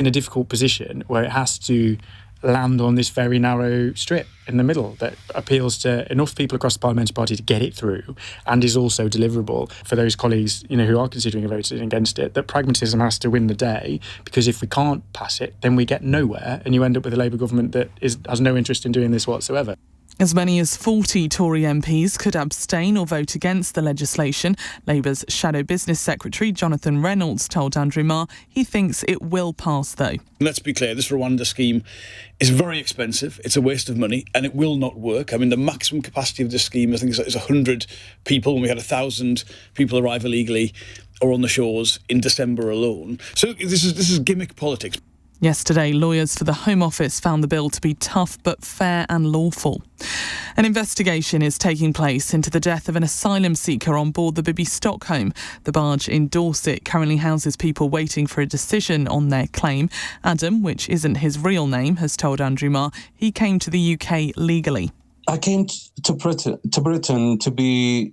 in a difficult position where it has to land on this very narrow strip in the middle that appeals to enough people across the parliamentary party to get it through and is also deliverable for those colleagues, who are considering voting against it, that pragmatism has to win the day, because if we can't pass it, then we get nowhere and you end up with a Labour government that has no interest in doing this whatsoever. As many as 40 Tory MPs could abstain or vote against the legislation. Labour's Shadow Business Secretary Jonathan Reynolds told Andrew Marr he thinks it will pass, though. Let's be clear, this Rwanda scheme is very expensive, it's a waste of money, and it will not work. I mean, the maximum capacity of this scheme, I think, is 100 people, and we had 1,000 people arrive illegally or on the shores in December alone. So this is gimmick politics. Yesterday, lawyers for the Home Office found the bill to be tough but fair and lawful. An investigation is taking place into the death of an asylum seeker on board the Bibby Stockholm. The barge in Dorset currently houses people waiting for a decision on their claim. Adam, which isn't his real name, has told Andrew Marr he came to the UK legally. I came to Britain to be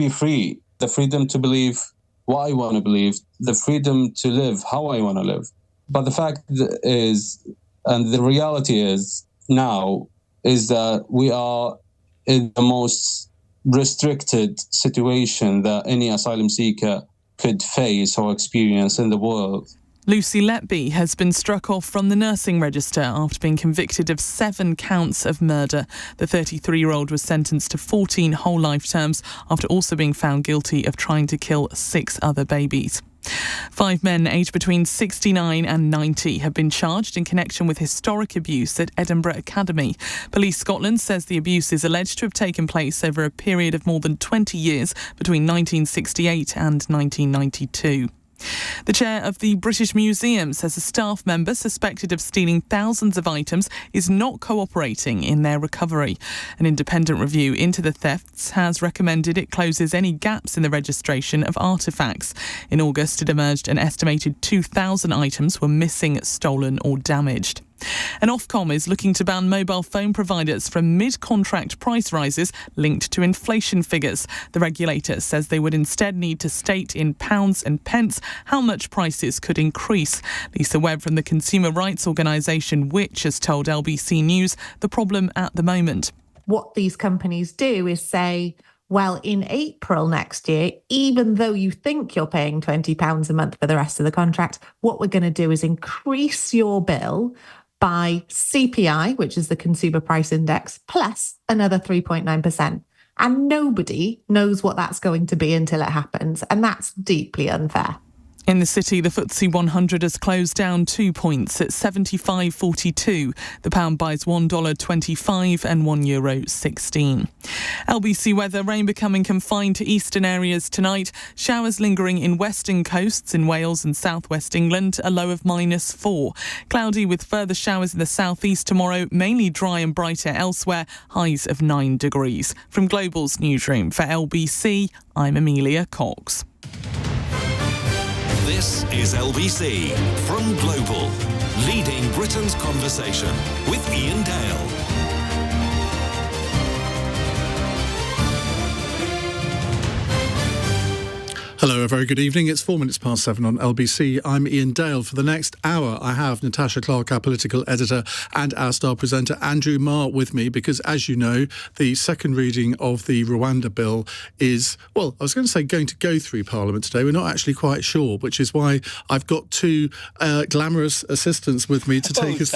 free, the freedom to believe what I want to believe, the freedom to live how I want to live. But the fact is, and the reality is now, is that we are in the most restricted situation that any asylum seeker could face or experience in the world. Lucy Letby has been struck off from the nursing register after being convicted of 7 counts of murder. The 33-year-old was sentenced to 14 whole life terms after also being found guilty of trying to kill 6 other babies. 5 men aged between 69 and 90 have been charged in connection with historic abuse at Edinburgh Academy. Police Scotland says the abuse is alleged to have taken place over a period of more than 20 years between 1968 and 1992. The chair of the British Museum says a staff member suspected of stealing thousands of items is not cooperating in their recovery. An independent review into the thefts has recommended it closes any gaps in the registration of artefacts. In August, it emerged an estimated 2,000 items were missing, stolen or damaged. And Ofcom is looking to ban mobile phone providers from mid-contract price rises linked to inflation figures. The regulator says they would instead need to state in pounds and pence how much prices could increase. Lisa Webb from the consumer rights organisation Which has told LBC News the problem at the moment. What these companies do is say, well, in April next year, even though you think you're paying £20 a month for the rest of the contract, what we're going to do is increase your bill by CPI, which is the Consumer Price Index, plus another 3.9%. And nobody knows what that's going to be until it happens. And that's deeply unfair. In the city, the FTSE 100 has closed down 2 points at 75.42. The pound buys $1.25 and €1.16. LBC weather, rain becoming confined to eastern areas tonight. Showers lingering in western coasts in Wales and southwest England, a low of -4. Cloudy with further showers in the southeast tomorrow, mainly dry and brighter elsewhere, highs of 9 degrees. From Global's newsroom for LBC, I'm Amelia Cox. This is LBC from Global, leading Britain's conversation with Iain Dale. Hello, a very good evening. It's 7:04 on LBC. I'm Iain Dale. For the next hour, I have Natasha Clark, our political editor, and our star presenter, Andrew Marr, with me, because, as you know, the second reading of the Rwanda bill is, well, I was going to say going to go through Parliament today. We're not actually quite sure, which is why I've got 2 glamorous assistants with me to take us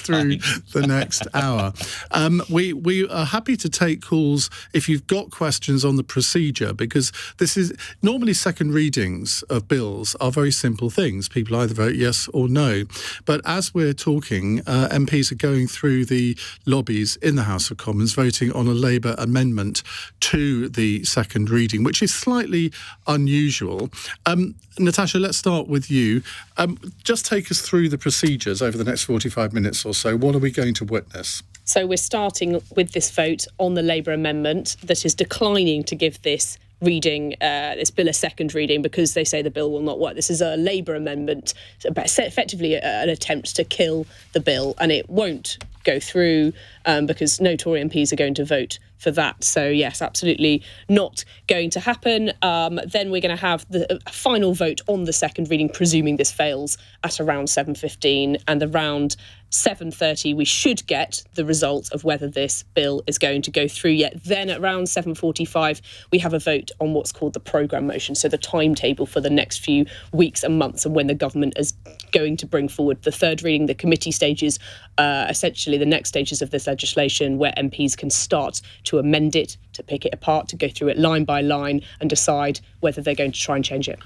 through the next hour. We are happy to take calls if you've got questions on the procedure, because this is normally second readings of bills are very simple things. People either vote yes or no. But as we're talking, MPs are going through the lobbies in the House of Commons, voting on a Labour amendment to the second reading, which is slightly unusual. Natasha, let's start with you. Just take us through the procedures over the next 45 minutes or so. What are we going to witness? So we're starting with this vote on the Labour amendment that is declining to give this bill a second reading because they say the bill will not work. This is a Labour amendment, effectively an attempt to kill the bill, and it won't go through because no Tory MPs are going to vote for that. So yes, absolutely not going to happen. Then we're going to have the final vote on the second reading, presuming this fails, at around 7:15, and around 7:30 we should get the result of whether this bill is going to go through yet. Then at around 7:45 we have a vote on what's called the programme motion, so the timetable for the next few weeks and months and when the government is going to bring forward the third reading, the committee stages, essentially the next stages of this legislation where MPs can start to amend it, to pick it apart, to go through it line by line and decide whether they're going to try and change it.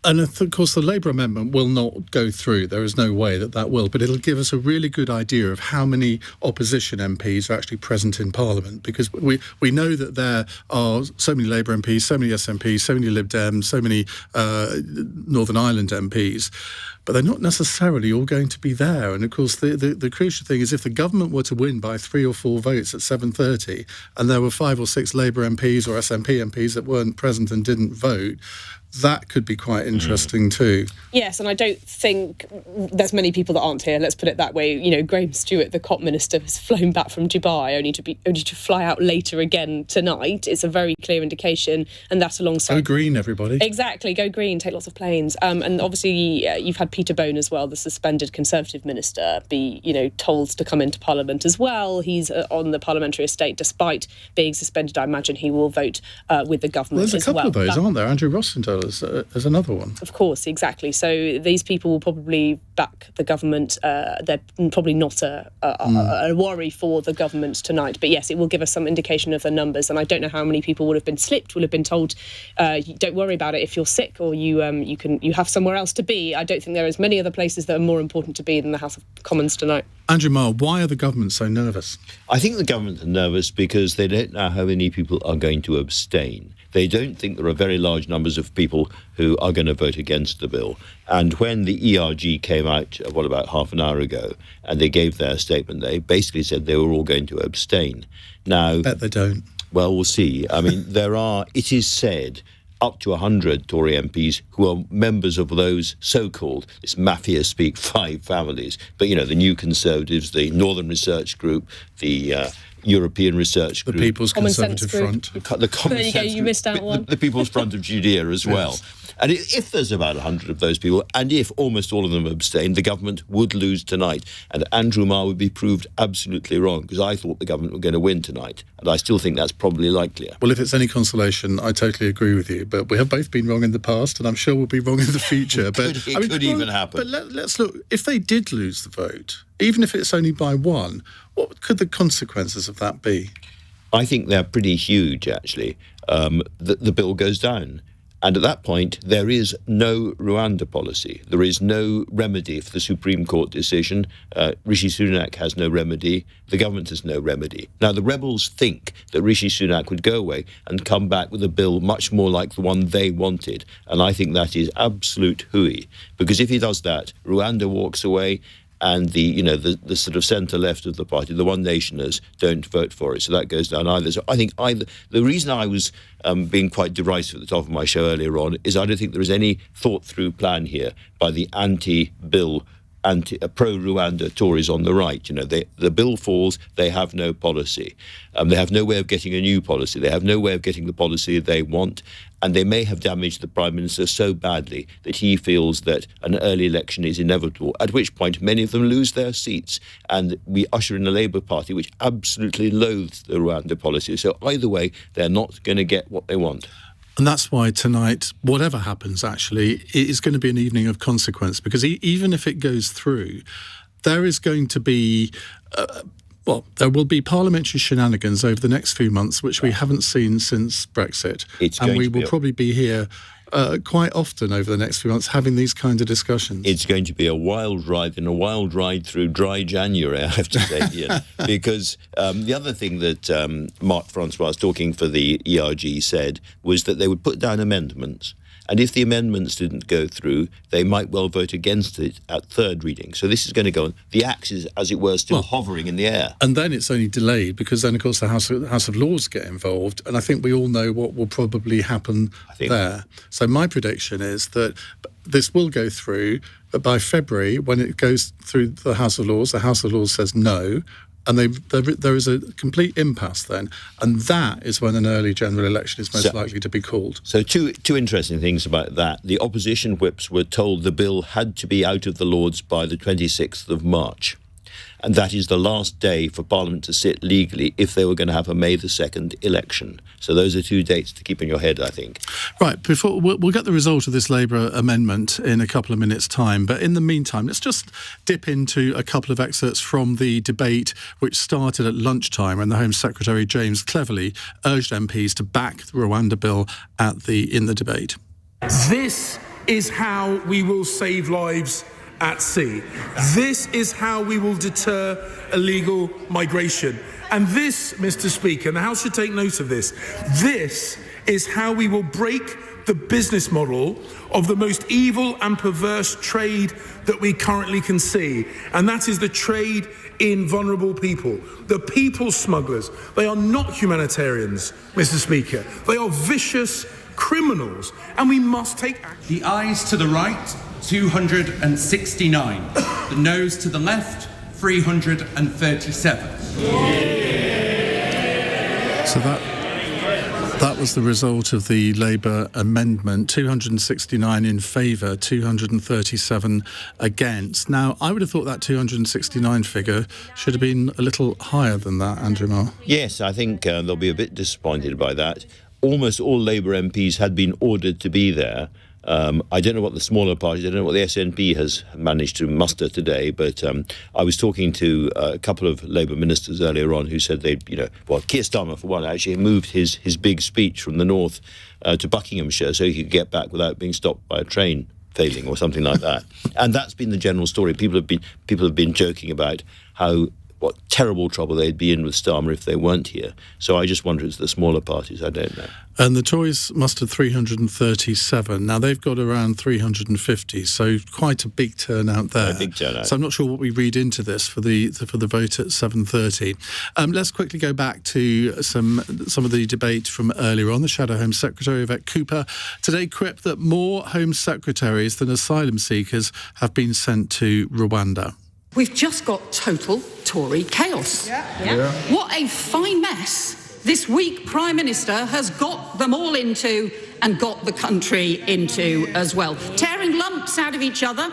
And of course, the Labour amendment will not go through. There is no way that will, but it'll give us a really good idea of how many opposition MPs are actually present in Parliament, because we know that there are so many Labour MPs, so many SNPs, so many Lib Dems, so many Northern Ireland MPs, but they're not necessarily all going to be there. And of course, the crucial thing is if the government were to win by 3 or 4 votes at 7:30, and there were 5 or 6 Labour MPs or SNP MPs that weren't present and didn't vote, that could be quite interesting too. Yes, and I don't think there's many people that aren't here, let's put it that way. You know, Graham Stewart, the COP minister, has flown back from Dubai only to fly out later again tonight. It's a very clear indication, and that's alongside... Go green, everybody. Exactly, go green, take lots of planes. And obviously you've had Peter Bone as well, the suspended Conservative minister, be, told to come into Parliament as well. He's on the parliamentary estate despite being suspended. I imagine he will vote with the government as well. There's a couple of those, aren't there? Andrew Rossendale as another one. Of course, exactly. So these people will probably back the government. They're probably not a worry for the government tonight. But yes, it will give us some indication of the numbers. And I don't know how many people will have been slipped, will have been told, don't worry about it if you're sick, or you have somewhere else to be. I don't think there are as many other places that are more important to be than the House of Commons tonight. Andrew Marr, why are the government so nervous? I think the government are nervous because they don't know how many people are going to abstain. They don't think there are very large numbers of people who are going to vote against the bill. And when the ERG came out, about half an hour ago, and they gave their statement, they basically said they were all going to abstain. Now, bet they don't. Well, we'll see. I mean, it is said, up to 100 Tory MPs who are members of those so-called, this mafia speak, 5 families. But, the New Conservatives, the Northern Research Group, the European Research Group. The People's Conservative Front. The Common There you go, you missed out one. The People's Front of Judea as well. Yes. And if there's about 100 of those people, and if almost all of them abstain, the government would lose tonight. And Andrew Marr would be proved absolutely wrong, because I thought the government were going to win tonight. And I still think that's probably likelier. Well, if it's any consolation, I totally agree with you. But we have both been wrong in the past, and I'm sure we'll be wrong in the future. But it could even happen. But let's look. If they did lose the vote, even if it's only by 1, what could the consequences of that be? I think they're pretty huge, actually. The bill goes down. And at that point, there is no Rwanda policy. There is no remedy for the Supreme Court decision. Rishi Sunak has no remedy. The government has no remedy. Now, the rebels think that Rishi Sunak would go away and come back with a bill much more like the one they wanted. And I think that is absolute hooey. Because if he does that, Rwanda walks away, and the sort of centre-left of the party, the One Nationers, don't vote for it. So that goes down either. So I think the reason I was being quite derisive at the top of my show earlier on is I don't think there is any thought-through plan here by the anti-bill, pro-Rwanda Tories on the right. The bill falls, they have no policy. They have no way of getting a new policy. They have no way of getting the policy they want. And they may have damaged the Prime Minister so badly that he feels that an early election is inevitable, at which point many of them lose their seats. And we usher in a Labour Party which absolutely loathes the Rwanda policy. So either way, they're not going to get what they want. And that's why tonight, whatever happens, actually, it is going to be an evening of consequence, because even if it goes through, there is going to be... there will be parliamentary shenanigans over the next few months, which we haven't seen since Brexit. And we will probably be here quite often over the next few months having these kinds of discussions. It's going to be a wild ride, and a wild ride through dry January, I have to say, Ian. Because the other thing that Mark Francois, talking for the ERG, said was that they would put down amendments. And if the amendments didn't go through, they might well vote against it at third reading. So this is going to go on. The axe is, as it were, still hovering in the air. And then it's only delayed because then, of course, the House of Lords get involved. And I think we all know what will probably happen there. So my prediction is that this will go through, but by February, when it goes through the House of Lords says no. And there is a complete impasse then, and that is when an early general election is most likely to be called. So two interesting things about that. The opposition whips were told the bill had to be out of the Lords by the 26th of March. And that is the last day for Parliament to sit legally if they were going to have a May the 2nd election. So those are two dates to keep in your head, I think. Right, before we'll get the result of this Labour amendment in a couple of minutes' time. But in the meantime, let's just dip into a couple of excerpts from the debate which started at lunchtime when the Home Secretary, James Cleverly, urged MPs to back the Rwanda bill in the debate. This is how we will save lives at sea. This is how we will deter illegal migration. And this, Mr. Speaker, and the House should take note of this, this is how we will break the business model of the most evil and perverse trade that we currently can see. And that is the trade in vulnerable people. The people smugglers, they are not humanitarians, Mr. Speaker. They are vicious criminals, and we must take action. The ayes to the right, 269. The noes to the left, 337. So that was the result of the Labour amendment. 269 in favour, 237 against. Now, I would have thought that 269 figure should have been a little higher than that, Andrew Marr. Yes, I think they'll be a bit disappointed by that. Almost all Labour MPs had been ordered to be there. I don't know what the smaller parties, I don't know what the SNP has managed to muster today, but I was talking to a couple of Labour ministers earlier on who said they'd, Keir Starmer, for one, actually moved his big speech from the north to Buckinghamshire so he could get back without being stopped by a train failing or something like that. And that's been the general story. People have been joking about what terrible trouble they'd be in with Starmer if they weren't here. So I just wonder, it's the smaller parties, I don't know. And the Tories mustered 337. Now, they've got around 350, so quite a big turnout there. A big turnout. So I'm not sure what we read into this for the vote at 7:30. Let's quickly go back to some of the debate from earlier on. The Shadow Home Secretary, Yvette Cooper, today quipped that more Home Secretaries than asylum seekers have been sent to Rwanda. We've just got total Tory chaos. Yeah. What a fine mess this weak Prime Minister has got them all into and got the country into as well. Tearing lumps out of each other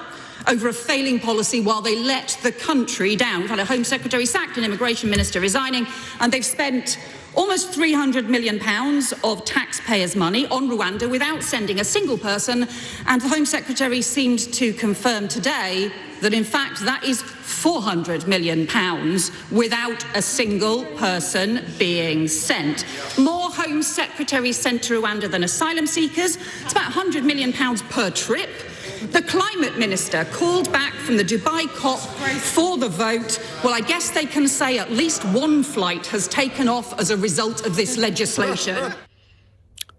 over a failing policy while they let the country down. We've had a Home Secretary sacked, an Immigration Minister resigning, and they've spent almost £300 million of taxpayers' money on Rwanda without sending a single person, and the Home Secretary seemed to confirm today that in fact that is £400 million without a single person being sent. More Home Secretaries sent to Rwanda than asylum seekers. It's about £100 million per trip. The Climate Minister called back from the Dubai COP for the vote. Well, I guess they can say at least one flight has taken off as a result of this legislation.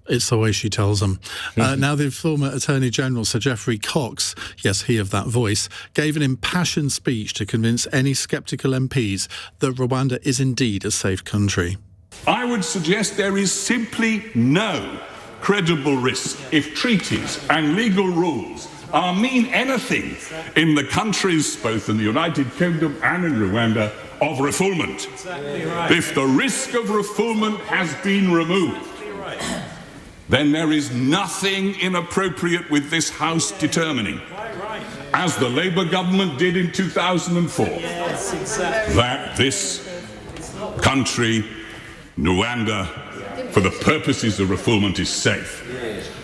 It's the way she tells them. Now, the former Attorney General, Sir Geoffrey Cox, yes, he of that voice, gave an impassioned speech to convince any sceptical MPs that Rwanda is indeed a safe country. I would suggest there is simply no credible risk if treaties and legal rules mean anything in the countries, both in the United Kingdom and in Rwanda, of refoulement. Exactly right. If the risk of refoulement has been removed, then there is nothing inappropriate with this House determining, as the Labour government did in 2004, that this country, Rwanda, for the purposes of refoulement, is safe.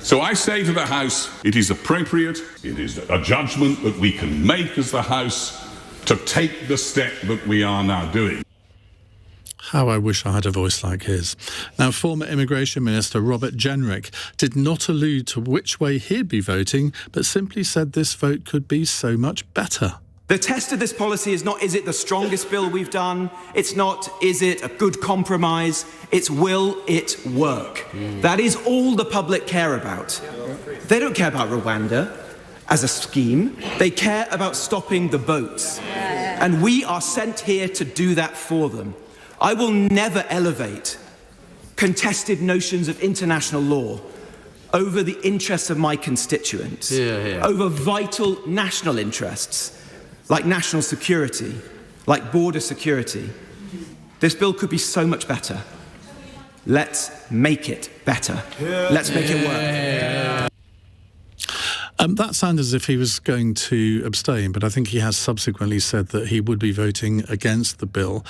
So I say to the House, it is appropriate, it is a judgment that we can make as the House to take the step that we are now doing. How I wish I had a voice like his. Now, former Immigration Minister Robert Jenrick did not allude to which way he'd be voting, but simply said this vote could be so much better. The test of this policy is not, is it the strongest bill we've done? It's not, is it a good compromise? It's, will it work? That is all the public care about. They don't care about Rwanda as a scheme. They care about stopping the boats. And we are sent here to do that for them. I will never elevate contested notions of international law over the interests of my constituents, over vital national interests, like national security, like border security, This bill could be so much better. Let's make it better. Let's make it work. That sounded as if he was going to abstain, but I think he has subsequently said that he would be voting against the bill.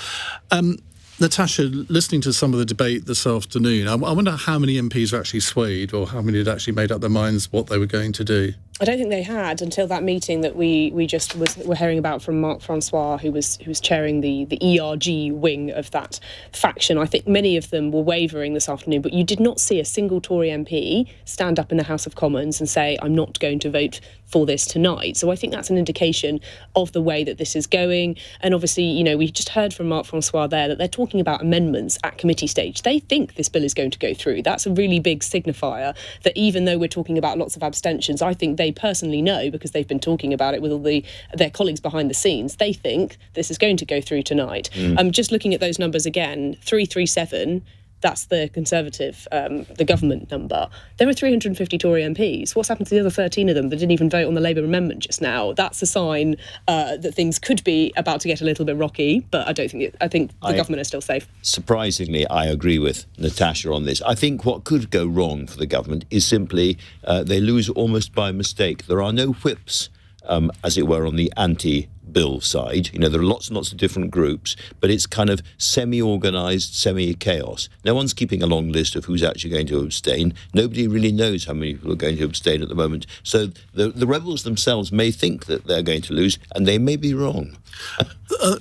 Natasha, listening to some of the debate this afternoon, I wonder how many MPs are actually swayed, or how many had actually made up their minds what they were going to do. I don't think they had until that meeting that we just were hearing about from Mark Francois, who was chairing the ERG wing of that faction. I think many of them were wavering this afternoon, but you did not see a single Tory MP stand up in the House of Commons and say, I'm not going to vote for this tonight. So I think that's an indication of the way that this is going. And obviously, you know, we just heard from Mark Francois there that they're talking about amendments at committee stage. They think this bill is going to go through. That's a really big signifier that even though we're talking about lots of abstentions, I think they personally know, because they've been talking about it with all their colleagues behind the scenes, they think this is going to go through tonight. Just looking at those numbers again, 337, that's the Conservative, the government number. There are 350 Tory MPs. What's happened to the other 13 of them that didn't even vote on the Labour amendment just now? That's a sign that things could be about to get a little bit rocky, but I don't think I think the government is still safe. Surprisingly, I agree with Natasha on this. I think what could go wrong for the government is simply they lose almost by mistake. There are no whips, as it were, on the anti-bill side. You know, there are lots and lots of different groups, but it's kind of semi-organised, semi-chaos. No one's keeping a long list of who's actually going to abstain. Nobody really knows how many people are going to abstain at the moment. So the rebels themselves may think that they're going to lose, and they may be wrong.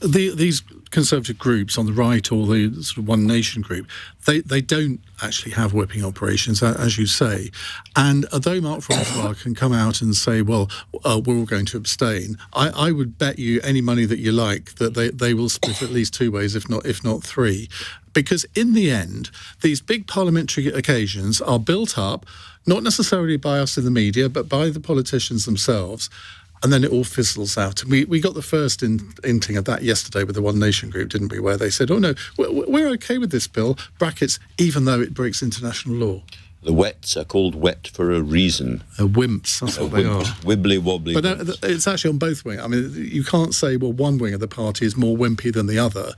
These Conservative groups on the right, or the sort of One Nation group, they don't actually have whipping operations, as you say. And although Mark Francois can come out and say, well, we're all going to abstain, I would bet you any money that you like that they will split at least two ways, if not three. Because in the end, these big parliamentary occasions are built up, not necessarily by us in the media, but by the politicians themselves. And then it all fizzles out. We got the first inkling of that yesterday with the One Nation group, didn't we, where they said, oh no, we're OK with this bill, brackets, even though it breaks international law. The wets are called wet for a reason. Wimps, that's what they are. Wibbly wobbly. But it's actually on both wings. I mean, you can't say, well, one wing of the party is more wimpy than the other.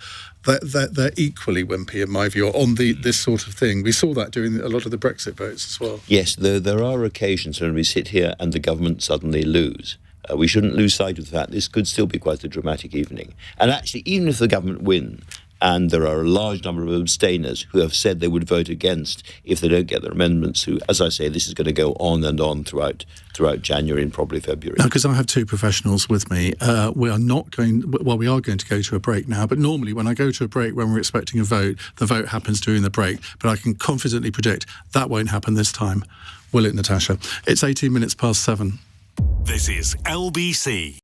They're equally wimpy, in my view, on this sort of thing. We saw that during a lot of the Brexit votes as well. Yes, there are occasions when we sit here and the government suddenly lose. We shouldn't lose sight of that. This could still be quite a dramatic evening. And actually, even if the government win, and there are a large number of abstainers who have said they would vote against if they don't get their amendments, who, as I say, this is going to go on and on throughout January and probably February. Now, because I have two professionals with me, we are going to go to a break now, but normally when I go to a break when we're expecting a vote, the vote happens during the break. But I can confidently predict that won't happen this time. Will it, Natasha? It's 18 minutes past 7. This is LBC.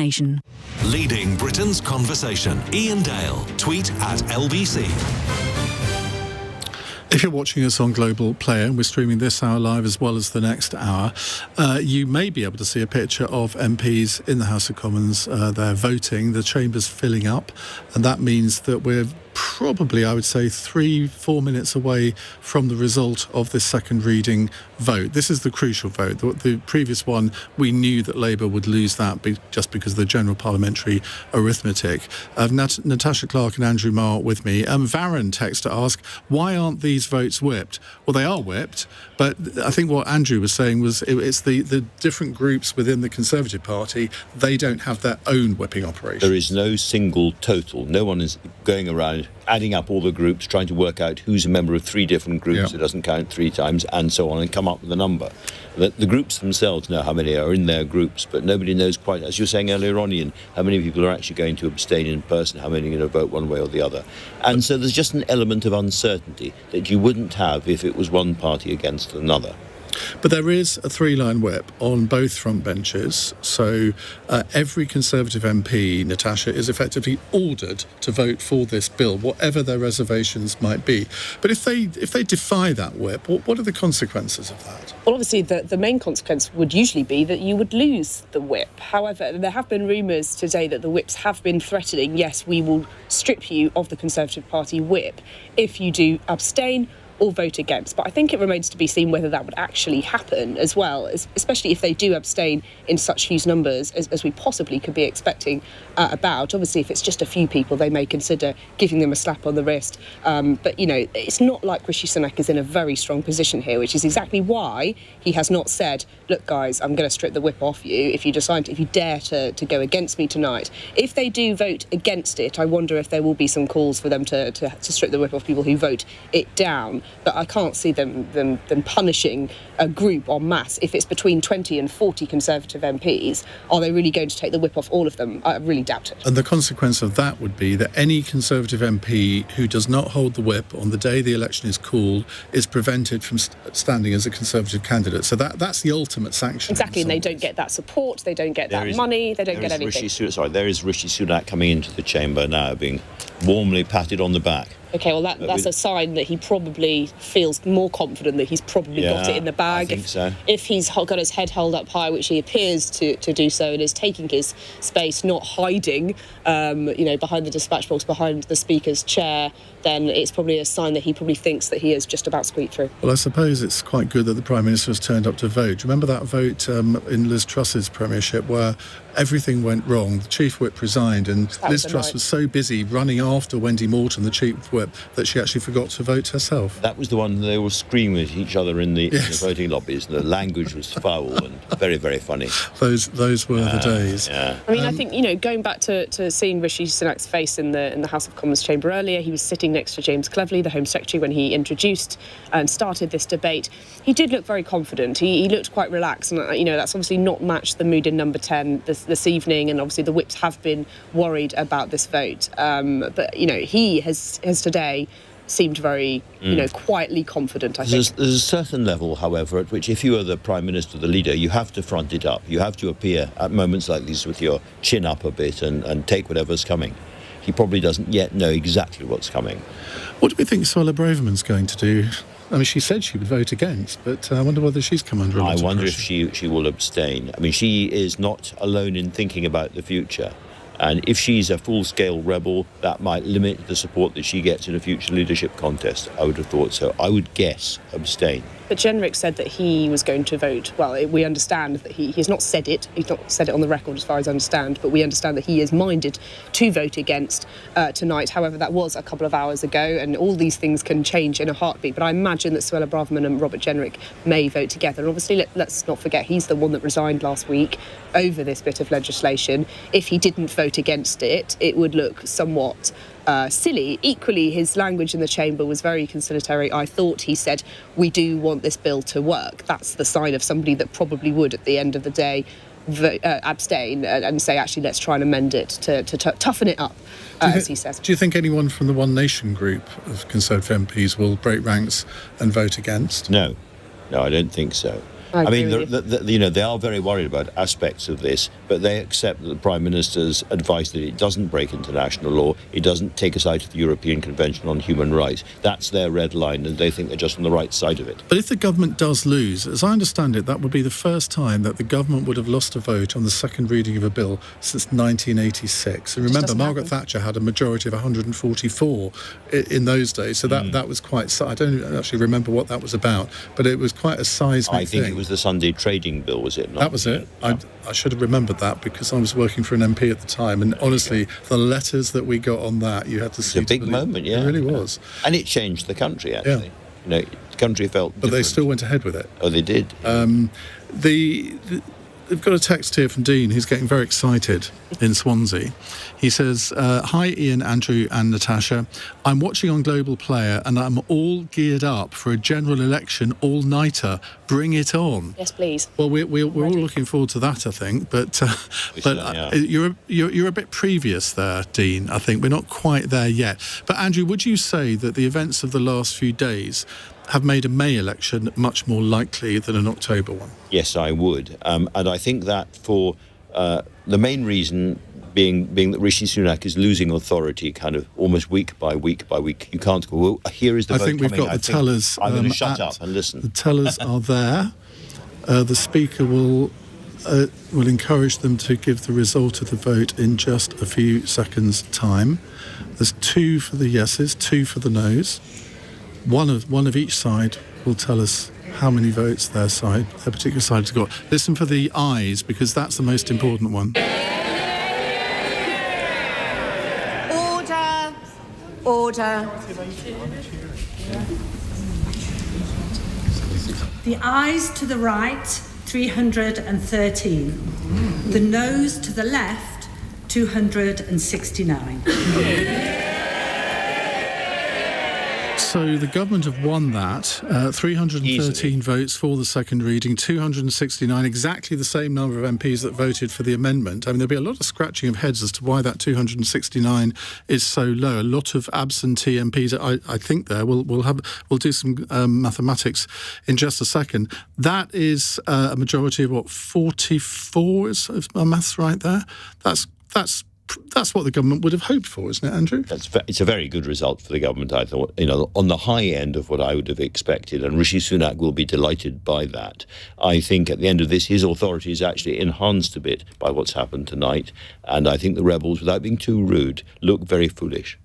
vaccination. Leading Britain's conversation. Iain Dale. Tweet at LBC. If you're watching us on Global Player, and we're streaming this hour live as well as the next hour, you may be able to see a picture of MPs in the House of Commons. They're voting. The chamber's filling up, and that means that we're probably, I would say, 3-4 minutes away from the result of this second reading vote. This is the crucial vote. The previous one, we knew that Labour would lose that just because of the general parliamentary arithmetic. Natasha Clark and Andrew Marr with me. Varun texts to ask, why aren't these votes whipped? Well, they are whipped, but I think what Andrew was saying was it's the different groups within the Conservative Party, they don't have their own whipping operation. There is no single total. No one is going around adding up all the groups, trying to work out who's a member of 3 different groups, It doesn't count 3 times, and so on, and come up with a number. The groups themselves know how many are in their groups, but nobody knows quite, as you were saying earlier on, Ian, how many people are actually going to abstain in person, how many are going to vote one way or the other. And so there's just an element of uncertainty that you wouldn't have if it was one party against another. But there is a 3-line whip on both front benches, so every Conservative MP, Natasha, is effectively ordered to vote for this bill, whatever their reservations might be. But if they defy that whip, what are the consequences of that? Well, obviously, the main consequence would usually be that you would lose the whip. However, there have been rumours today that the whips have been threatening, yes, we will strip you of the Conservative Party whip if you do abstain or vote against. But I think it remains to be seen whether that would actually happen as well, especially if they do abstain in such huge numbers as we possibly could be expecting about. Obviously, if it's just a few people, they may consider giving them a slap on the wrist. But, it's not like Rishi Sunak is in a very strong position here, which is exactly why he has not said, look, guys, I'm going to strip the whip off you if you dare to go against me tonight. If they do vote against it, I wonder if there will be some calls for them to strip the whip off people who vote it down. But I can't see them punishing a group en masse. If it's between 20 and 40 Conservative MPs, are they really going to take the whip off all of them? I really doubt it. And the consequence of that would be that any Conservative MP who does not hold the whip on the day the election is called is prevented from standing as a Conservative candidate. So that's the ultimate sanction. Exactly, and they don't get that support, they don't get that money, they don't get anything. There is Rishi Sunak coming into the chamber now, being warmly patted on the back. OK, well, that's a sign that he probably feels more confident that he's probably got it in the bag. I think so. If he's got his head held up high, which he appears to do so, and is taking his space, not hiding, behind the dispatch box, behind the Speaker's chair, then it's probably a sign that he probably thinks that he is just about squeaked through. Well, I suppose it's quite good that the Prime Minister has turned up to vote. Remember that vote in Liz Truss's premiership where everything went wrong? The Chief Whip resigned, and Liz Truss was so busy running after Wendy Morton, the Chief Whip, that she actually forgot to vote herself. That was the one they were screaming at each other in the voting lobbies, and the language was foul and very, very funny. Those were the days. Yeah. I mean, I think, going back to seeing Rishi Sunak's face in the House of Commons chamber earlier, he was sitting next to James Cleverly, the Home Secretary, when he introduced and started this debate. He did look very confident. He looked quite relaxed, and that's obviously not matched the mood in number 10 this evening, and obviously the whips have been worried about this vote. But he has today seemed very, quietly confident, I think. There's a certain level, however, at which if you are the Prime Minister, the leader, you have to front it up. You have to appear at moments like these with your chin up a bit and take whatever's coming. He probably doesn't yet know exactly what's coming. What do we think Suella Braverman's going to do? I mean, she said she would vote against, but I wonder whether she's come under a lot of pressure. I wonder if she will abstain. I mean, she is not alone in thinking about the future. And if she's a full-scale rebel, that might limit the support that she gets in a future leadership contest. I would have thought so. I would guess abstain. But Jenrick said that he was going to vote. Well, we understand that he's not said it. He's not said it on the record as far as I understand, but we understand that he is minded to vote against tonight. However, that was a couple of hours ago, and all these things can change in a heartbeat. But I imagine that Suella Braverman and Robert Jenrick may vote together. And obviously, let's not forget, he's the one that resigned last week over this bit of legislation. If he didn't vote against it, it would look somewhat silly. Equally, his language in the chamber was very conciliatory. I thought he said, we do want this bill to work. That's the sign of somebody that probably would, at the end of the day, abstain and say, actually, let's try and amend it to toughen it up, as he says. Do you think anyone from the One Nation group of Conservative MPs will break ranks and vote against? No, I don't think so. I mean, agree with you. They are very worried about aspects of this, but they accept that the Prime Minister's advice that it doesn't break international law, it doesn't take us out of the European Convention on Human Rights. That's their red line, and they think they're just on the right side of it. But if the government does lose, as I understand it, that would be the first time that the government would have lost a vote on the second reading of a bill since 1986. And remember, Margaret Thatcher had a majority of 144 in those days, so that was quite... I don't actually remember what that was about, but it was quite a seismic thing. I think it was the Sunday trading bill, was it not? That was it. I should have remembered that because I was working for an MP at the time, and honestly, the letters that we got on that, you had to see... It's a big moment, yeah. It really was. And it changed the country, actually. Yeah. The country felt different. But they still went ahead with it. Oh, they did. They've got a text here from Dean. He's getting very excited in Swansea. He says, hi, Iain, Andrew and Natasha. I'm watching on Global Player and I'm all geared up for a general election all-nighter. Bring it on. Yes, please. Well, we're all looking forward to that, I think. But you're a bit previous there, Dean, I think. We're not quite there yet. But, Andrew, would you say that the events of the last few days have made a May election much more likely than an October one? Yes, I would. And I think that for the main reason being that Rishi Sunak is losing authority kind of almost week by week by week. You can't go, well, here is the vote coming. I think we've got the tellers. I'm going to shut up and listen. The tellers are there. The Speaker will encourage them to give the result of the vote in just a few seconds' time. There's 2 for the yeses, 2 for the noes. One of each side will tell us how many votes their particular side has got. Listen for the ayes, because that's the most important one. Order. The ayes to the right, 313. The noes to the left, 269. So the government have won that. 313 votes for the second reading, 269, exactly the same number of MPs that voted for the amendment. I mean, there'll be a lot of scratching of heads as to why that 269 is so low. A lot of absentee MPs, I think there. We'll do some mathematics in just a second. That is a majority of, 44, if my math's right there? That's what the government would have hoped for, isn't it, Andrew? It's a very good result for the government, I thought, on the high end of what I would have expected, and Rishi Sunak will be delighted by that. I think at the end of this, his authority is actually enhanced a bit by what's happened tonight, and I think the rebels, without being too rude, look very foolish.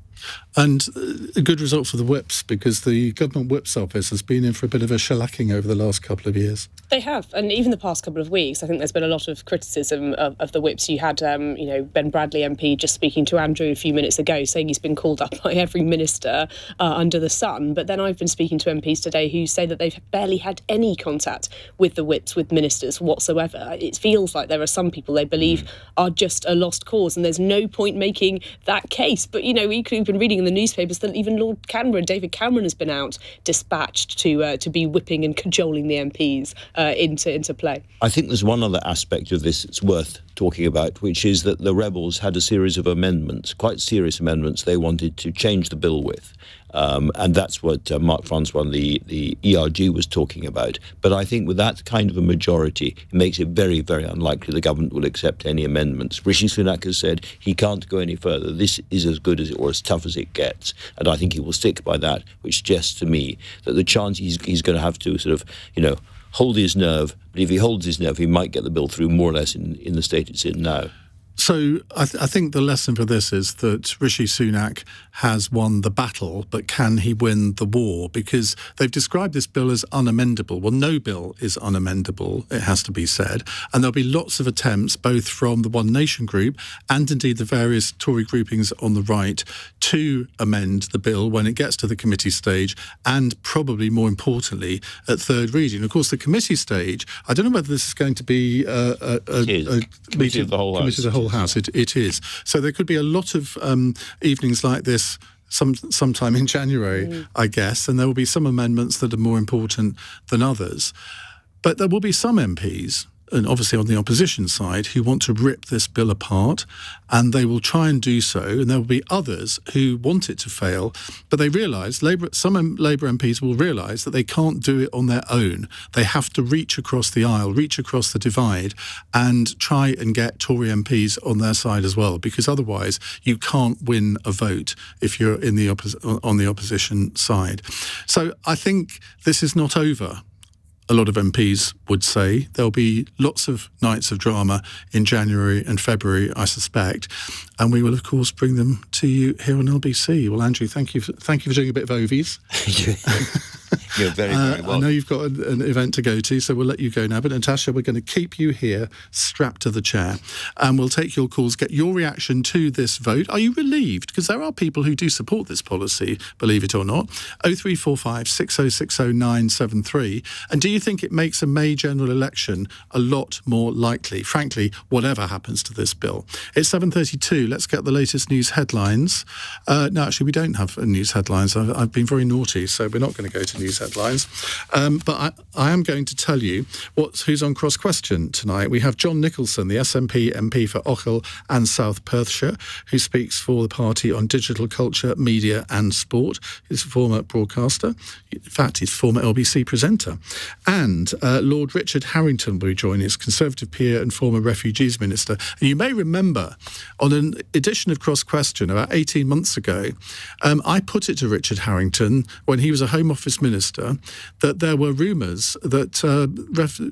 And a good result for the whips, because the government whips office has been in for a bit of a shellacking over the last couple of years. They have, and even the past couple of weeks, I think there's been a lot of criticism of the whips. You had, Ben Bradley MP just speaking to Andrew a few minutes ago, saying he's been called up by every minister under the sun. But then I've been speaking to MPs today who say that they've barely had any contact with the whips, with ministers whatsoever. It feels like there are some people they believe are just a lost cause, and there's no point making that case. But, we've been reading in the newspapers that even Lord David Cameron has been out dispatched to be whipping and cajoling the MPs into play. I think there's one other aspect of this that's worth talking about, which is that the rebels had a series of amendments, quite serious amendments they wanted to change the bill with. And that's what Mark Francois, the ERG, was talking about. But I think with that kind of a majority, it makes it very, very unlikely the government will accept any amendments. Rishi Sunak has said he can't go any further. This is as good as it, or as tough as it gets. And I think he will stick by that, which suggests to me that the chance he's going to have to sort of, hold his nerve. But if he holds his nerve, he might get the bill through more or less in the state it's in now. So I think the lesson for this is that Rishi Sunak has won the battle, but can he win the war? Because they've described this bill as unamendable. Well, no bill is unamendable, it has to be said. And there'll be lots of attempts, both from the One Nation group and indeed the various Tory groupings on the right, to amend the bill when it gets to the committee stage, and probably more importantly at third reading. Of course, the committee stage, I don't know whether this is going to be a committee of the whole House. It is. So there could be a lot of evenings like this sometime in January, I guess, and there will be some amendments that are more important than others. But there will be some MPs and obviously on the opposition side, who want to rip this bill apart, and they will try and do so. And there will be others who want it to fail, but they realise, some Labour MPs will realise that they can't do it on their own. They have to reach across the aisle, reach across the divide, and try and get Tory MPs on their side as well, because otherwise you can't win a vote if you're in the on the opposition side. So I think this is not over. A lot of MPs would say there'll be lots of nights of drama in January and February, I suspect, and we will, of course, bring them to you here on LBC. Well, Andrew, thank you for doing a bit of Ovies. You're very, very welcome. I know you've got an event to go to, so we'll let you go now. But Natasha, we're going to keep you here strapped to the chair, and we'll take your calls, get your reaction to this vote. Are you relieved? Because there are people who do support this policy, believe it or not. 0345 6060 973. And do you think it makes a May general election a lot more likely? Frankly, whatever happens to this bill. It's 7:32. Let's get the latest news headlines. No, actually, we don't have news headlines. I've been very naughty, so we're not going to go to news headlines. But I am going to tell you who's on Cross Question tonight. We have John Nicolson, the SNP MP for Ochil and South Perthshire, who speaks for the party on digital culture, media and sport. He's a former broadcaster. In fact, he's a former LBC presenter. And Lord Richard Harrington will be joining us, Conservative peer and former Refugees Minister. And you may remember on an edition of Cross Question about 18 months ago, I put it to Richard Harrington when he was a Home Office Minister that there were rumours that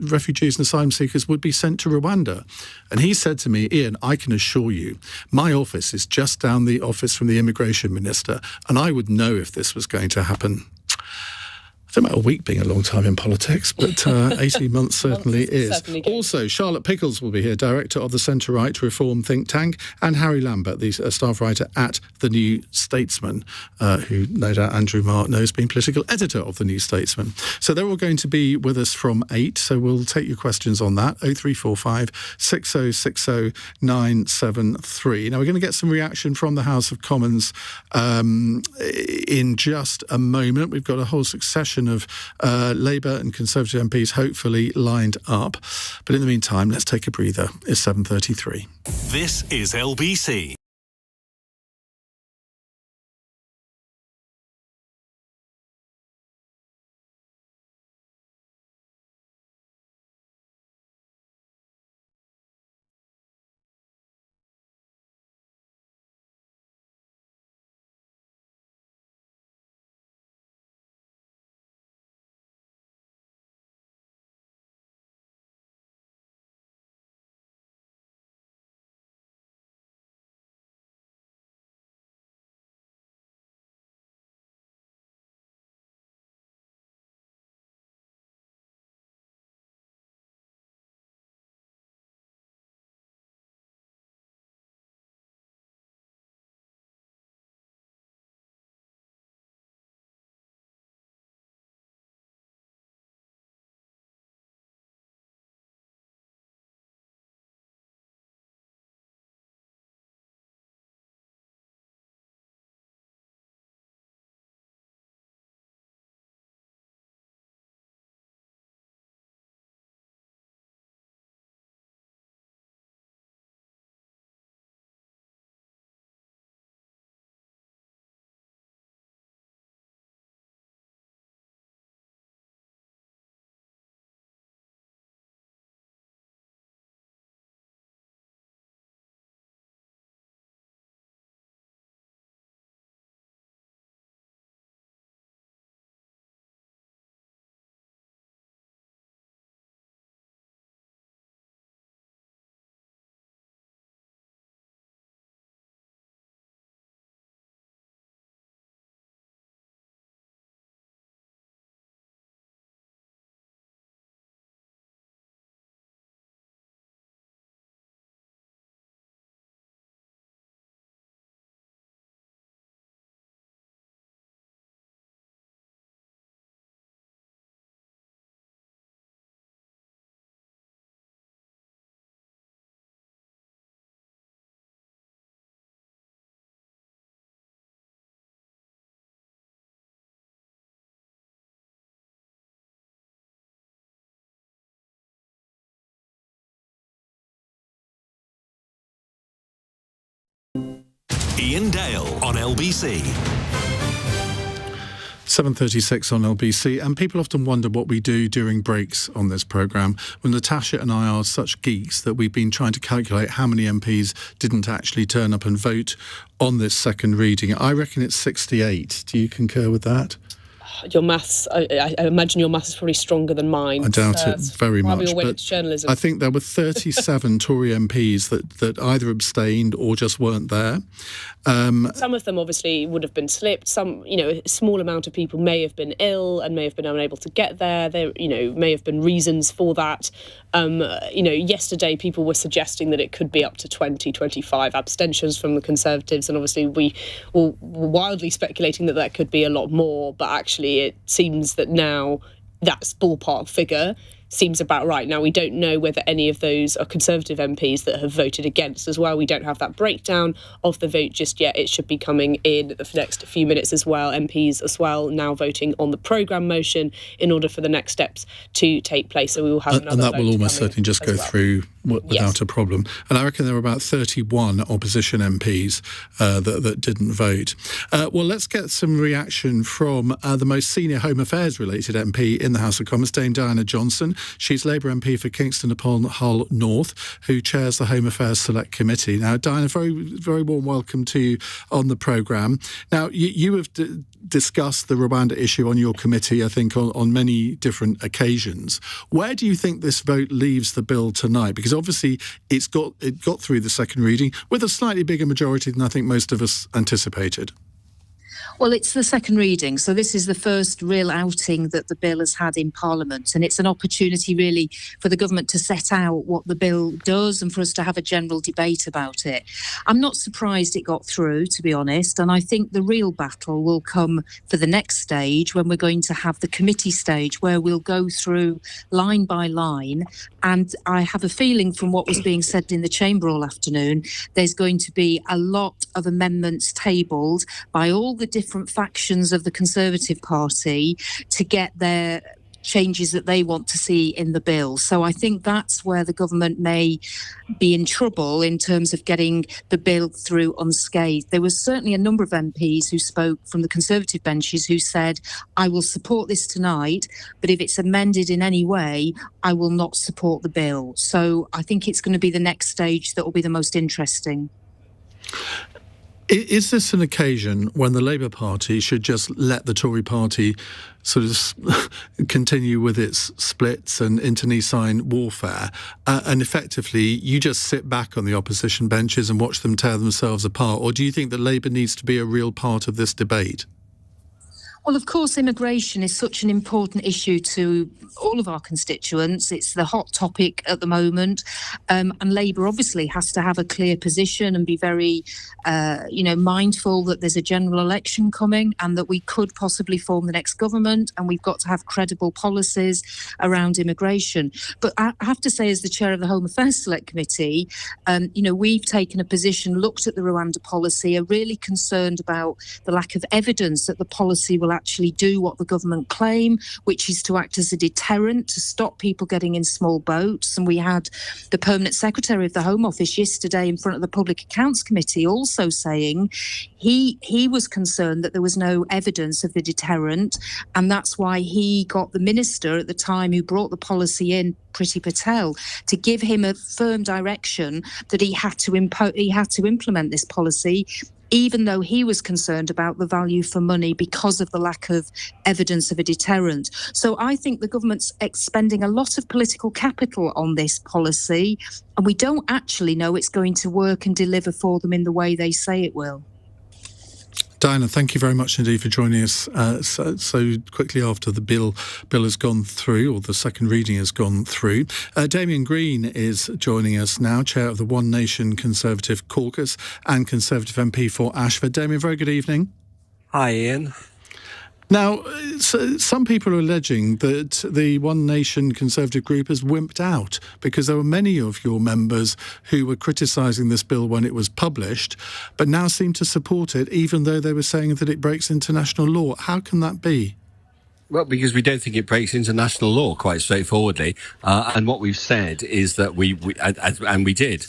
refugees and asylum seekers would be sent to Rwanda. And he said to me, Ian, I can assure you, my office is just down the office from the Immigration Minister, and I would know if this was going to happen. I don't know about a week being a long time in politics, but 18 months certainly is. Also, Charlotte Pickles will be here, director of the centre-right reform think tank, and Harry Lambert, the staff writer at the New Statesman, who no doubt Andrew Marr knows, being political editor of the New Statesman. So they're all going to be with us from 8, so we'll take your questions on that. 0345 6060 973. Now, we're going to get some reaction from the House of Commons in just a moment. We've got a whole succession of Labour and Conservative MPs hopefully lined up. But in the meantime, let's take a breather. It's 7:33. This is LBC. Iain Dale on LBC. 7:36 on LBC, and people often wonder what we do during breaks on this programme. Well, Natasha and I are such geeks that we've been trying to calculate how many MPs didn't actually turn up and vote on this second reading. I reckon it's 68. Do you concur with that? Your maths, I imagine your maths is probably stronger than mine. I doubt it very much. We all went into journalism. I think there were 37 Tory MPs that either abstained or just weren't there. Some of them obviously would have been slipped. Some, a small amount of people may have been ill and may have been unable to get there. There, may have been reasons for that. Yesterday people were suggesting that it could be up to 20, 25 abstentions from the Conservatives, and obviously we were wildly speculating that could be a lot more, but actually it seems that now that ballpark figure seems about right. Now, we don't know whether any of those are Conservative MPs that have voted against as well. We don't have that breakdown of the vote just yet. It should be coming in the next few minutes as well. MPs as well now voting on the programme motion in order for the next steps to take place. So we will have another and that will almost vote certainly just go through without a problem. And I reckon there were about 31 opposition MPs that didn't vote. Well, let's get some reaction from the most senior Home Affairs related MP in the House of Commons, Dame Diana Johnson. She's Labour MP for Kingston upon Hull North, who chairs the Home Affairs Select Committee. Now, Diana, very, very warm welcome to you on the programme. Now, you have discussed the Rwanda issue on your committee, I think, on many different occasions. Where do you think this vote leaves the bill tonight? Because obviously it got through the second reading with a slightly bigger majority than I think most of us anticipated. Well, it's the second reading, so this is the first real outing that the bill has had in Parliament, and it's an opportunity really for the government to set out what the bill does and for us to have a general debate about it. I'm not surprised it got through, to be honest, and I think the real battle will come for the next stage when we're going to have the committee stage where we'll go through line by line, and I have a feeling from what was being said in the chamber all afternoon, there's going to be a lot of amendments tabled by all the different factions of the Conservative Party to get their changes that they want to see in the bill. So I think that's where the government may be in trouble in terms of getting the bill through unscathed. There was certainly a number of MPs who spoke from the Conservative benches who said, I will support this tonight, but if it's amended in any way, I will not support the bill. So I think it's going to be the next stage that will be the most interesting. Is this an occasion when the Labour Party should just let the Tory Party sort of continue with its splits and internecine warfare, and effectively you just sit back on the opposition benches and watch them tear themselves apart? Or do you think that Labour needs to be a real part of this debate? Well, of course, immigration is such an important issue to all of our constituents. It's the hot topic at the moment. And Labour obviously has to have a clear position and be very, mindful that there's a general election coming and that we could possibly form the next government. And we've got to have credible policies around immigration. But I have to say, as the chair of the Home Affairs Select Committee, we've taken a position, looked at the Rwanda policy, are really concerned about the lack of evidence that the policy will actually do what the government claim, which is to act as a deterrent to stop people getting in small boats. And we had the Permanent Secretary of the Home Office yesterday in front of the Public Accounts Committee also saying he was concerned that there was no evidence of the deterrent, and that's why he got the minister at the time who brought the policy in, Priti Patel, to give him a firm direction that he had to implement this policy, even though he was concerned about the value for money because of the lack of evidence of a deterrent. So I think the government's expending a lot of political capital on this policy, and we don't actually know it's going to work and deliver for them in the way they say it will. Diana, thank you very much indeed for joining us so quickly after the bill has gone through, or the second reading has gone through. Damien Green is joining us now, chair of the One Nation Conservative Caucus and Conservative MP for Ashford. Damien, very good evening. Hi, Ian. Now, some people are alleging that the One Nation Conservative group has wimped out because there were many of your members who were criticising this bill when it was published, but now seem to support it, even though they were saying that it breaks international law. How can that be? Well, because we don't think it breaks international law, quite straightforwardly. And what we've said is that we did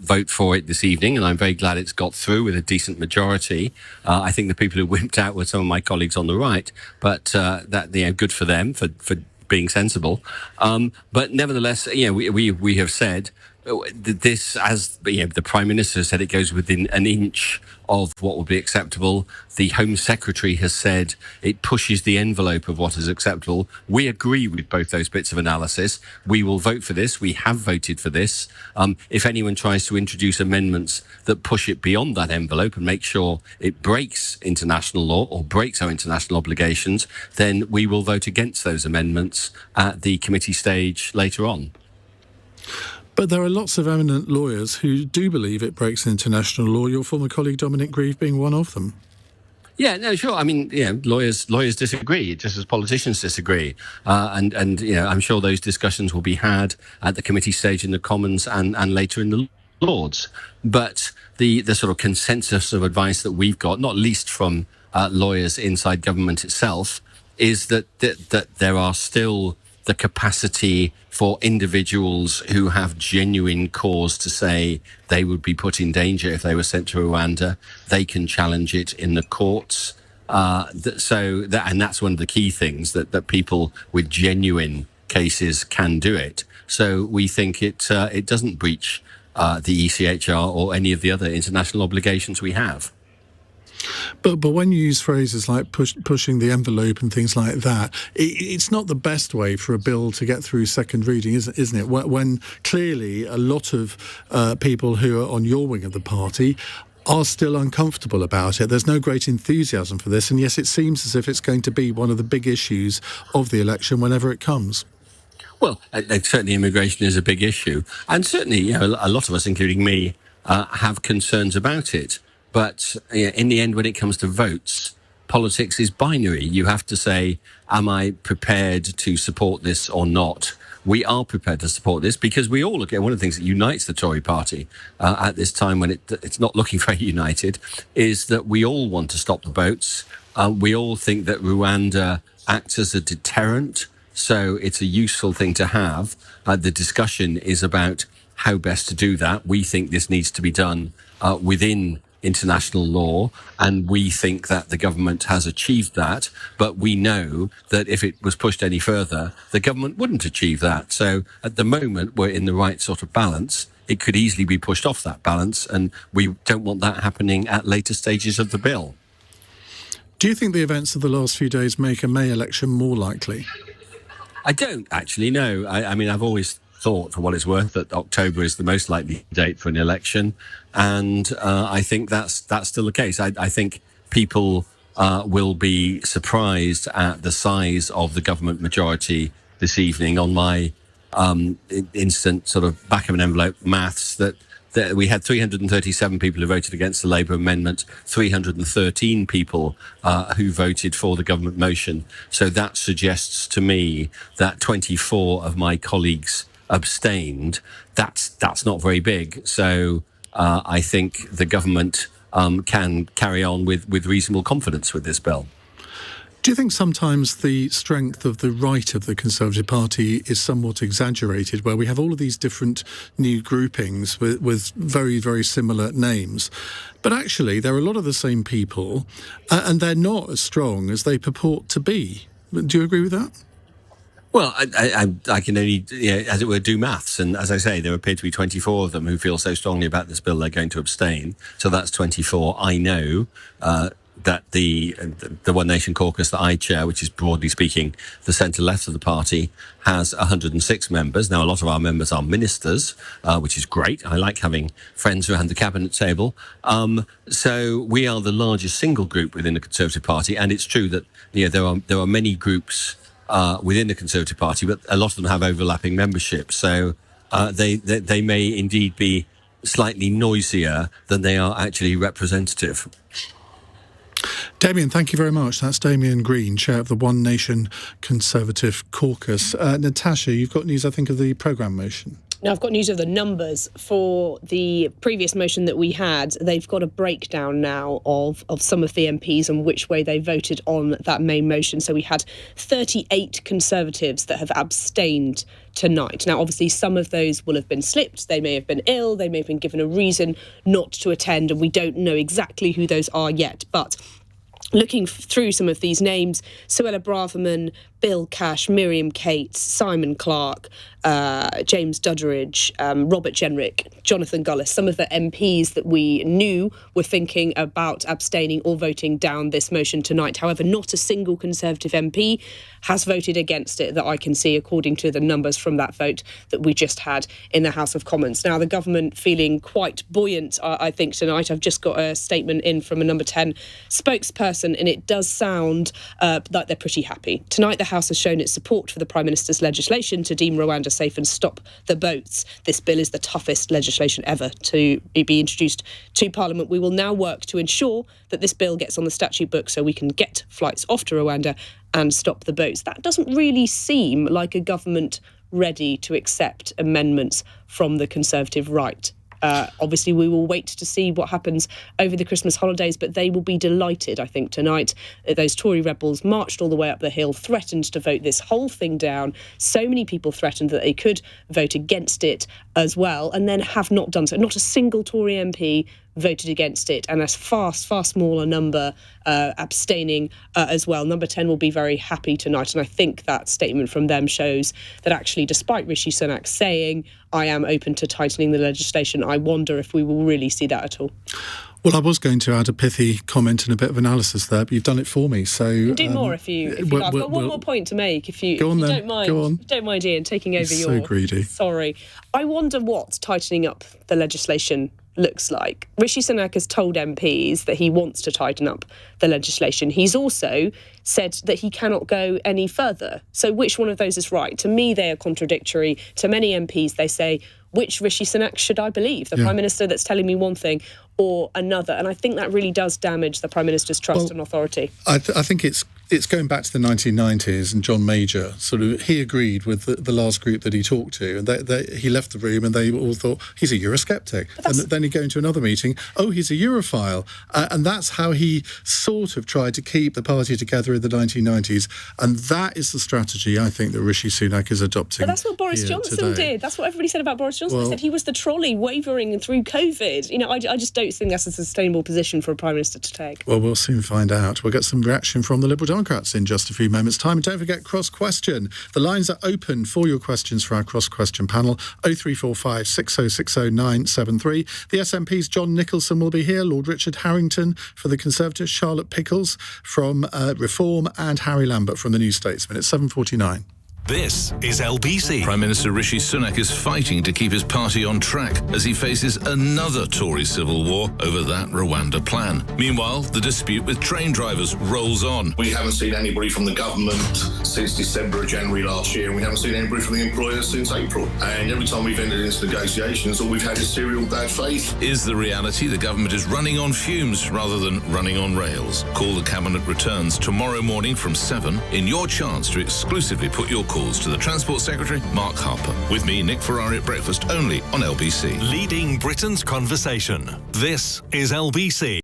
vote for it this evening, and I'm very glad it's got through with a decent majority. I think the people who wimped out were some of my colleagues on the right, but that good for them for being sensible. But nevertheless, we have said this, as the Prime Minister said, it goes within an inch of what would be acceptable. The Home Secretary has said it pushes the envelope of what is acceptable. We agree with both those bits of analysis. We will vote for this. We have voted for this. If anyone tries to introduce amendments that push it beyond that envelope and make sure it breaks international law or breaks our international obligations, then we will vote against those amendments at the committee stage later on. But there are lots of eminent lawyers who do believe it breaks international law, your former colleague Dominic Grieve being one of them. Yeah, no, sure. I mean, lawyers disagree, just as politicians disagree. And I'm sure those discussions will be had at the committee stage in the Commons and later in the Lords. But the sort of consensus of advice that we've got, not least from lawyers inside government itself, is that there are still the capacity for individuals who have genuine cause to say they would be put in danger if they were sent to Rwanda. They can challenge it in the courts. And that's one of the key things, that people with genuine cases can do it. So we think it doesn't breach the ECHR or any of the other international obligations we have. But when you use phrases like pushing the envelope and things like that, it's not the best way for a bill to get through second reading, isn't it? When clearly a lot of people who are on your wing of the party are still uncomfortable about it. There's no great enthusiasm for this, and yes, it seems as if it's going to be one of the big issues of the election whenever it comes. Well, certainly immigration is a big issue, and certainly a lot of us, including me, have concerns about it. But in the end, when it comes to votes, politics is binary. You have to say, am I prepared to support this or not? We are prepared to support this because we all look at one of the things that unites the Tory party at this time when it's not looking very united, is that we all want to stop the boats. We all think that Rwanda acts as a deterrent, so it's a useful thing to have. The discussion is about how best to do that. We think this needs to be done within international law, and we think that the government has achieved that, but we know that if it was pushed any further, the government wouldn't achieve that. So at the moment, we're in the right sort of balance. It could easily be pushed off that balance, and we don't want that happening at later stages of the bill. Do you think the events of the last few days make a May election more likely? I don't actually, no. I mean, I've always thought, for what it's worth, that October is the most likely date for an election, and I think that's still the case. I think people will be surprised at the size of the government majority this evening. On my instant sort of back of an envelope maths, that we had 337 people who voted against the Labour amendment, 313 people who voted for the government motion. So that suggests to me that 24 of my colleagues abstained. That's not very big. So I think the government can carry on with reasonable confidence with this bill. Do you think sometimes the strength of the right of the Conservative Party is somewhat exaggerated, where we have all of these different new groupings with very, very similar names, but actually they're a lot of the same people and they're not as strong as they purport to be? Do you agree with that? Well, I can only, as it were, do maths. And as I say, there appear to be 24 of them who feel so strongly about this bill they're going to abstain. So that's 24. I know that the One Nation caucus that I chair, which is broadly speaking the centre-left of the party, has 106 members. Now, a lot of our members are ministers, which is great. I like having friends around the cabinet table. So we are the largest single group within the Conservative Party. And it's true that there are many groups within the Conservative Party, but a lot of them have overlapping membership. So they may indeed be slightly noisier than they are actually representative. Damien, thank you very much. That's Damien Green, chair of the One Nation Conservative caucus. Natasha, you've got news, I think, of the programme motion. Now, I've got news of the numbers for the previous motion that we had. They've got a breakdown now of some of the MPs and which way they voted on that main motion. So we had 38 Conservatives that have abstained tonight. Now, obviously, some of those will have been slipped. They may have been ill. They may have been given a reason not to attend, and we don't know exactly who those are yet. But looking through some of these names, Suella Braverman, Bill Cash, Miriam Cates, Simon Clarke, James Dudderidge, Robert Jenrick, Jonathan Gullis, some of the MPs that we knew were thinking about abstaining or voting down this motion tonight. However, not a single Conservative MP has voted against it that I can see, according to the numbers from that vote that we just had in the House of Commons. Now, the government feeling quite buoyant, I think, tonight. I've just got a statement in from a Number 10 spokesperson, and it does sound like they're pretty happy. Tonight, the House has shown its support for the Prime Minister's legislation to deem Rwanda safe and stop the boats. This bill is the toughest legislation ever to be introduced to Parliament. We will now work to ensure that this bill gets on the statute book so we can get flights off to Rwanda and stop the boats. That doesn't really seem like a government ready to accept amendments from the Conservative right. Obviously, we will wait to see what happens over the Christmas holidays, but they will be delighted, I think, tonight. Those Tory rebels marched all the way up the hill, threatened to vote this whole thing down. So many people threatened that they could vote against it as well, and then have not done so. Not a single Tory MP voted against it, and a far smaller number abstaining as well. Number 10 will be very happy tonight, and I think that statement from them shows that actually, despite Rishi Sunak saying, I am open to tightening the legislation, I wonder if we will really see that at all. Well, I was going to add a pithy comment and a bit of analysis there, but you've done it for me. So you can do more if you like. I've got one more point to make. If you don't mind, don't mind, Iain, taking over your. So greedy. Sorry, I wonder what tightening up the legislation looks like. Rishi Sunak has told MPs that he wants to tighten up the legislation. He's also said that he cannot go any further. So which one of those is right? To me, they are contradictory. To many MPs, they say, which Rishi Sunak should I believe? The Prime Minister that's telling me one thing or another? And I think that really does damage the Prime Minister's trust and authority. I think it's going back to the 1990s, and John Major he agreed with the last group that he talked to, and he left the room and they all thought he's a Eurosceptic, and then he'd go into another meeting, he's a Europhile, and that's how he sort of tried to keep the party together in the 1990s, and that is the strategy I think that Rishi Sunak is adopting. But that's what Boris Johnson did. That's what everybody said about Boris Johnson. They said he was the trolley wavering through COVID. I just don't think that's a sustainable position for a Prime Minister to take. Well, we'll soon find out. We'll get some reaction from the Liberal Democrats in just a few moments' time. And don't forget Cross Question. The lines are open for your questions for our Cross Question panel. 0345 6060 973. The SNP's John Nicolson will be here. Lord Richard Harrington for the Conservatives. Charlotte Pickles from Reform, and Harry Lambert from the New Statesman. It's 7:49. This is LBC. Prime Minister Rishi Sunak is fighting to keep his party on track as he faces another Tory civil war over that Rwanda plan. Meanwhile, the dispute with train drivers rolls on. We haven't seen anybody from the government since December or January last year, and we haven't seen anybody from the employers since April. And every time we've entered into negotiations, all we've had is serial bad faith. Is the reality the government is running on fumes rather than running on rails? Call the Cabinet returns tomorrow morning from 7 in your chance to exclusively put your calls to the Transport Secretary, Mark Harper. With me, Nick Ferrari at breakfast, only on LBC. Leading Britain's conversation. This is LBC.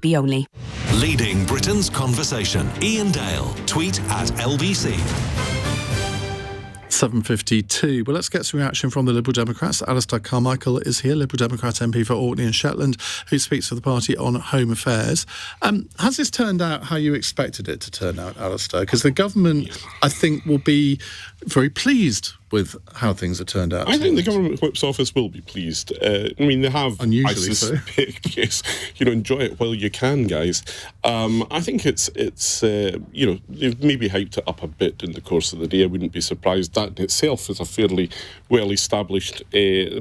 Be only. Leading Britain's conversation. Iain Dale. Tweet at LBC. 7:52. Well, let's get some reaction from the Liberal Democrats. Alistair Carmichael is here, Liberal Democrat MP for Orkney and Shetland, who speaks for the party on Home Affairs. Has this turned out how you expected it to turn out, Alistair? Because the government, I think, will be very pleased with how things have turned out. I think the Government Whip's office will be pleased. I mean, they have, unusually I suspect, so. Yes, enjoy it while you can, guys. I think it's they've maybe hyped it up a bit in the course of the day. I wouldn't be surprised. That in itself is a fairly well-established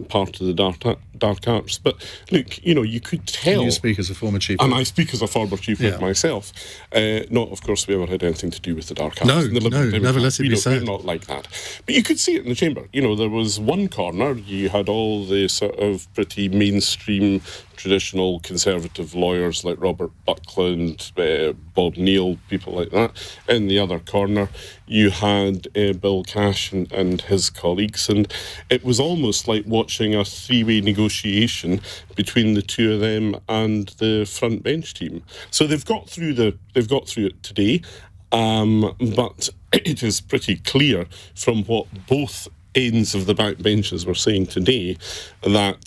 part of the dark arts. But look, you could tell. You speak as a former chief. And I speak as a former chief whip myself. Not, of course, we ever had anything to do with the dark arts. No, never let it be said. We're not like that. But you could see it in the chamber. There was one corner, you had all the sort of pretty mainstream, traditional conservative lawyers like Robert Buckland, Bob Neill, people like that. In the other corner, you had Bill Cash and his colleagues, and it was almost like watching a three-way negotiation between the two of them and the front bench team. So they've got through it today, but it is pretty clear from what both ends of the backbenchers were saying today that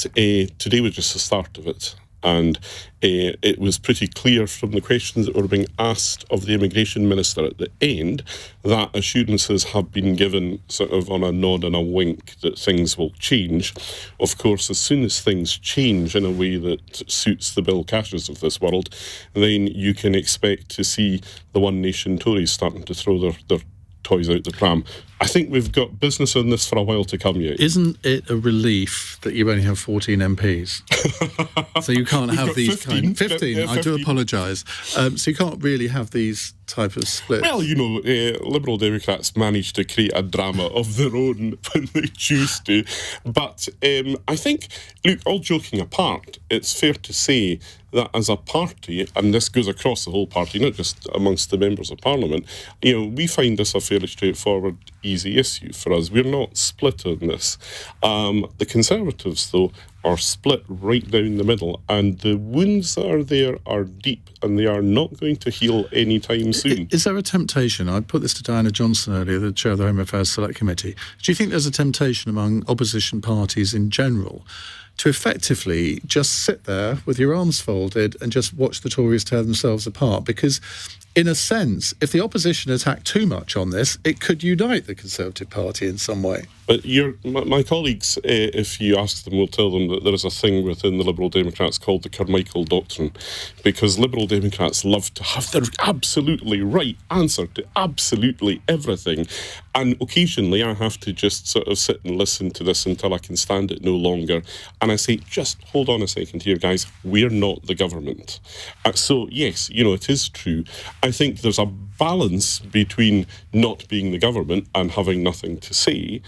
today was just the start of it. And it was pretty clear from the questions that were being asked of the Immigration Minister at the end that assurances have been given sort of on a nod and a wink that things will change. Of course, as soon as things change in a way that suits the Bill Cashes of this world, then you can expect to see the One Nation Tories starting to throw their toys out the pram. I think we've got business on this for a while to come yet. Isn't it a relief that you only have 14 MPs? So you can't have these 15. I do apologise. So you can't really have these type of splits. Well, Liberal Democrats manage to create a drama of their own when they choose to. But I think, look, all joking apart, it's fair to say that as a party, and this goes across the whole party, not just amongst the members of Parliament, we find this a fairly straightforward, easy issue for us. We're not split on this. The Conservatives, though, are split right down the middle, and the wounds that are there are deep, and they are not going to heal anytime soon. Is there a temptation? I put this to Diana Johnson earlier, the chair of the Home Affairs Select Committee. Do you think there's a temptation among opposition parties in general to effectively just sit there with your arms folded and just watch the Tories tear themselves apart? Because in a sense, if the opposition attack too much on this, it could unite the Conservative Party in some way. But my colleagues, if you ask them, will tell them that there is a thing within the Liberal Democrats called the Carmichael Doctrine, because Liberal Democrats love to have their absolutely right answer to absolutely everything. And occasionally I have to just sort of sit and listen to this until I can stand it no longer. And I say, just hold on a second here, guys. We're not the government. So, yes, it is true. I think there's a balance between not being the government and having nothing to say.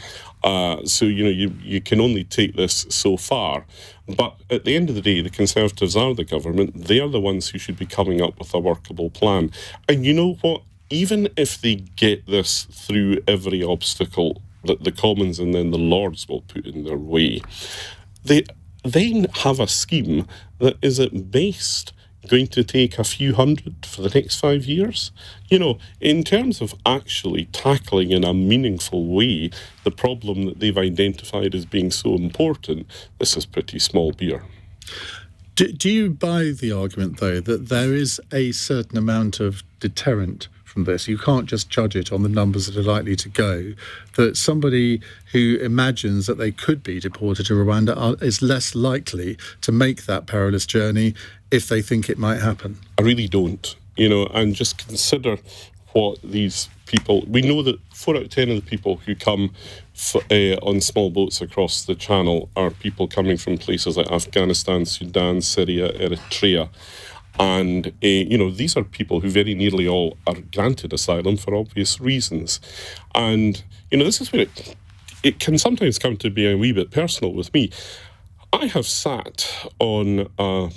So, you can only take this so far. But at the end of the day, the Conservatives are the government. They are the ones who should be coming up with a workable plan. And you know what? Even if they get this through every obstacle that the Commons and then the Lords will put in their way, they then have a scheme that is at best going to take a few hundred for the next 5 years. In terms of actually tackling in a meaningful way the problem that they've identified as being so important, this is pretty small beer. Do you buy the argument, though, that there is a certain amount of deterrent from this? You can't just judge it on the numbers that are likely to go, that somebody who imagines that they could be deported to Rwanda is less likely to make that perilous journey if they think it might happen? I really don't, and just consider what these people... We know that 4 out of 10 of the people who come on small boats across the Channel are people coming from places like Afghanistan, Sudan, Syria, Eritrea. And, these are people who very nearly all are granted asylum for obvious reasons. And, this is where it can sometimes come to be a wee bit personal with me. I have sat on a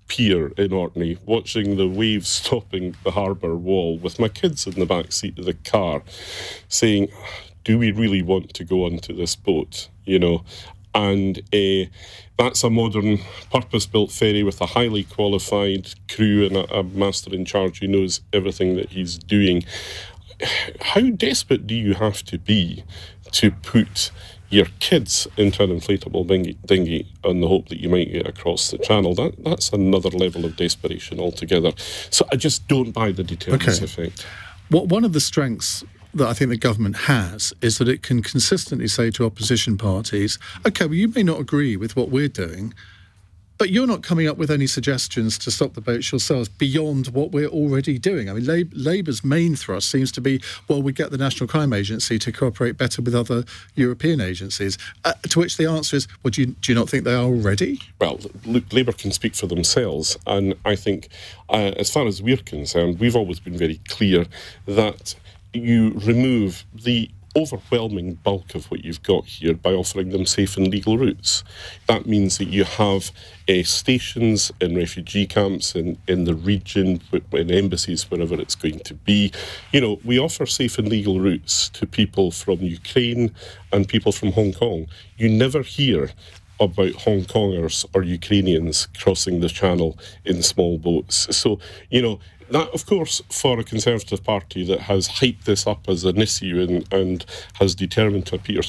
pier in Orkney watching the waves stopping the harbour wall with my kids in the back seat of the car saying, do we really want to go onto this boat? And that's a modern, purpose-built ferry with a highly qualified crew and a master in charge who knows everything that he's doing. How desperate do you have to be to put your kids into an inflatable dinghy on the hope that you might get across the channel? That's another level of desperation altogether. So I just don't buy the deterrence effect. One of the strengths that I think the government has is that it can consistently say to opposition parties, OK, well, you may not agree with what we're doing, but you're not coming up with any suggestions to stop the boats yourselves beyond what we're already doing. I mean, Labour's main thrust seems to be, well, we get the National Crime Agency to cooperate better with other European agencies, to which the answer is, well, do you not think they are already? Well, look, Labour can speak for themselves, and I think, as far as we're concerned, we've always been very clear that you remove the overwhelming bulk of what you've got here by offering them safe and legal routes. That means that you have stations in refugee camps in the region, in embassies, wherever it's going to be. You know, we offer safe and legal routes to people from Ukraine and people from Hong Kong. You never hear about Hong Kongers or Ukrainians crossing the channel in small boats. So, you know, that, of course, for a Conservative Party that has hyped this up as an issue and has determined to appear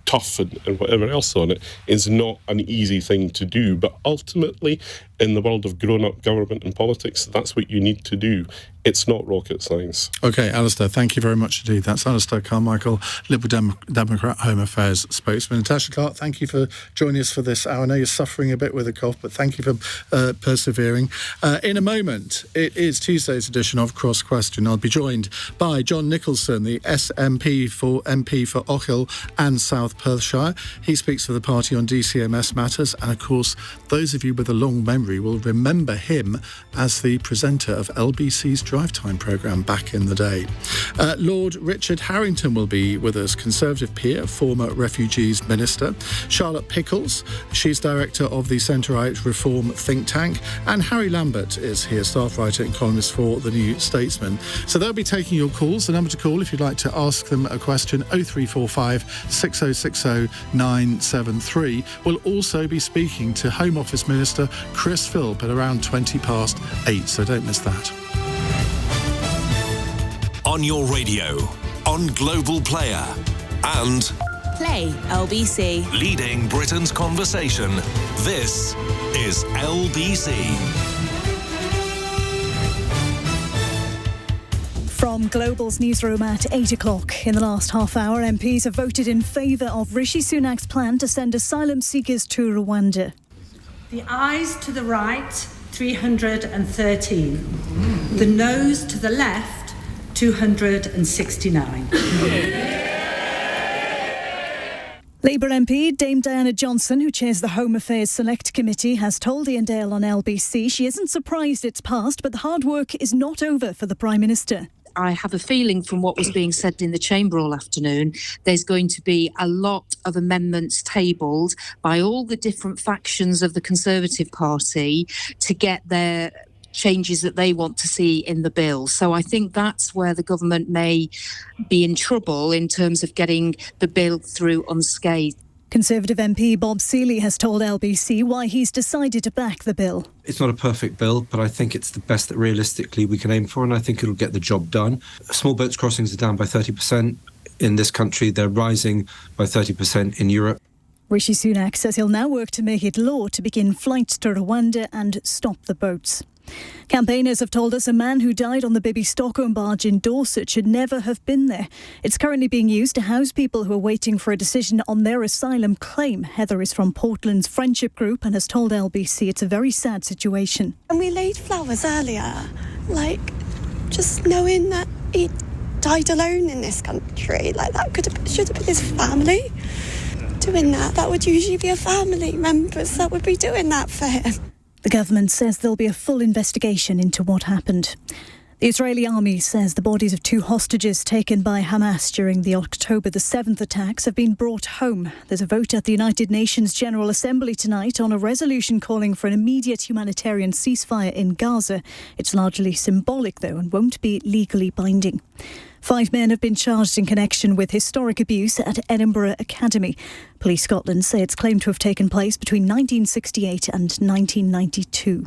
tough and whatever else on it, is not an easy thing to do. But ultimately, in the world of grown-up government and politics, that's what you need to do. It's not rocket science. OK, Alistair, thank you very much indeed. That's Alistair Carmichael, Liberal Democrat Home Affairs spokesman. Natasha Clark, thank you for joining us for this hour. I know you're suffering a bit with a cough, but thank you for persevering. In a moment, it is Tuesday's edition of Cross Question. I'll be joined by John Nicolson, the SNP MP for Ochil and South Perthshire. He speaks for the party on DCMS matters, and of course, those of you with a long memory will remember him as the presenter of LBC's Drive Time programme back in the day. Lord Richard Harrington will be with us, Conservative peer, former Refugees Minister. Charlotte Pickles, she's director of the Centreite Reform think tank, and Harry Lambert is here, staff writer and columnist for the New Statesman. So they'll be taking your calls. The number to call if you'd like to ask them a question, 0345 6060 973. We'll also be speaking to Home Office Minister Chris Philp at around 8:20, so don't miss that. On your radio, on Global Player, and Play LBC. Leading Britain's conversation. This is LBC. From Global's newsroom at 8 o'clock. In the last half hour, MPs have voted in favour of Rishi Sunak's plan to send asylum seekers to Rwanda. The ayes to the right, 313. The noes to the left, 269. Labour MP Dame Diana Johnson, who chairs the Home Affairs Select Committee, has told Iain Dale on LBC she isn't surprised it's passed, but the hard work is not over for the Prime Minister. I have a feeling from what was being said in the chamber all afternoon, there's going to be a lot of amendments tabled by all the different factions of the Conservative Party to get their changes that they want to see in the bill. So I think that's where the government may be in trouble in terms of getting the bill through unscathed. Conservative MP Bob Seeley has told LBC why he's decided to back the bill. It's not a perfect bill, but I think it's the best that realistically we can aim for, and I think it'll get the job done. Small boats crossings are down by 30% in this country. They're rising by 30% in Europe. Rishi Sunak says he'll now work to make it law to begin flights to Rwanda and stop the boats. Campaigners have told us a man who died on the Bibby Stockholm barge in Dorset should never have been there. It's currently being used to house people who are waiting for a decision on their asylum claim. Heather is from Portland's Friendship Group and has told LBC it's a very sad situation. And we laid flowers earlier, just knowing that he died alone in this country, should have been his family doing that. That would usually be a family members that would be doing that for him. The government says there'll be a full investigation into what happened. The Israeli army says the bodies of 2 hostages taken by Hamas during the October the 7th attacks have been brought home. There's a vote at the United Nations General Assembly tonight on a resolution calling for an immediate humanitarian ceasefire in Gaza. It's largely symbolic, though, and won't be legally binding. 5 men have been charged in connection with historic abuse at Edinburgh Academy. Police Scotland say it's claimed to have taken place between 1968 and 1992.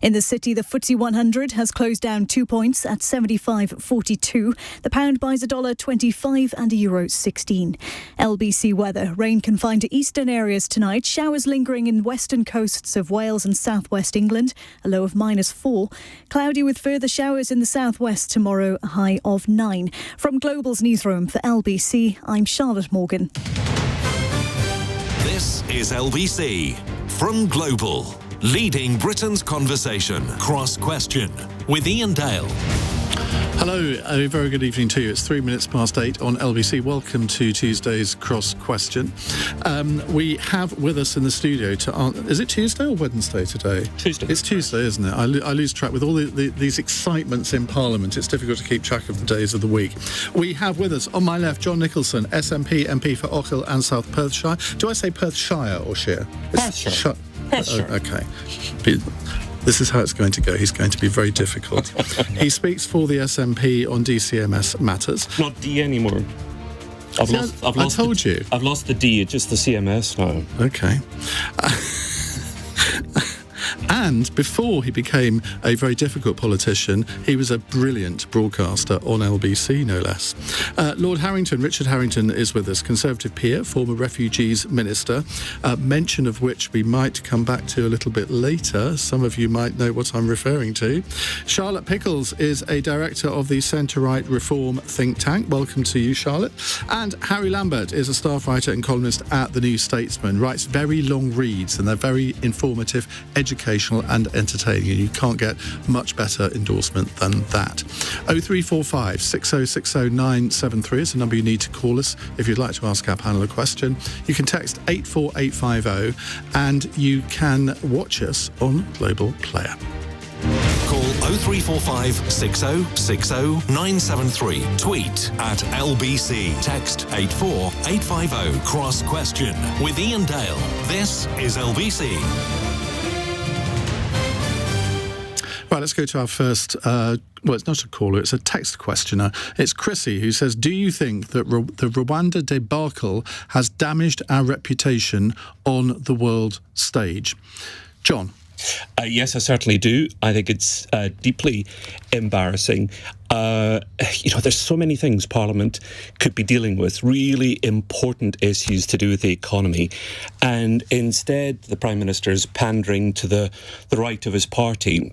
In the city, the FTSE 100 has closed down 2 points at 75.42. The pound buys $1.25 and €1.16. LBC weather. Rain confined to eastern areas tonight. Showers lingering in western coasts of Wales and southwest England. A low of -4. Cloudy with further showers in the southwest tomorrow. A high of 9. From Global's newsroom for LBC, I'm Charlotte Morgan. This is LBC from Global, leading Britain's conversation. Cross Question with Iain Dale. Hello, a very good evening to you. It's 3 minutes past 8 on LBC. Welcome to Tuesday's Cross Question. We have with us in the studio is it Tuesday or Wednesday today? Tuesday. It's Tuesday, isn't it? I lose track with all these excitements in Parliament. It's difficult to keep track of the days of the week. We have with us, on my left, John Nicolson, SNP MP for Ochil and South Perthshire. Do I say Perthshire or Shire? Perthshire. Perthshire. Okay. This is how it's going to go. He's going to be very difficult. He speaks for the SNP on DCMS matters. Not D anymore. I've lost the D, it's just the CMS now. Okay. And before he became a very difficult politician, he was a brilliant broadcaster on LBC, no less. Lord Harrington, Richard Harrington, is with us, Conservative peer, former Refugees Minister, mention of which we might come back to a little bit later. Some of you might know what I'm referring to. Charlotte Pickles is a director of the Centre-Right Reform think tank. Welcome to you, Charlotte. And Harry Lambert is a staff writer and columnist at the New Statesman, writes very long reads, and they're very informative, educational and entertaining, and you can't get much better endorsement than that. 0345 6060 973 is the number you need to call us if you'd like to ask our panel a question. You can text 84850 and you can watch us on Global Player. Call 0345 6060 973. Tweet at LBC. Text 84850. Cross Question with Iain Dale. This is LBC. Right, let's go to our first, it's not a caller, it's a text questioner. It's Chrissy who says, do you think that the Rwanda debacle has damaged our reputation on the world stage? John? Yes, I certainly do. I think it's deeply embarrassing. There's so many things Parliament could be dealing with, really important issues to do with the economy. And instead, the Prime Minister is pandering to the right of his party.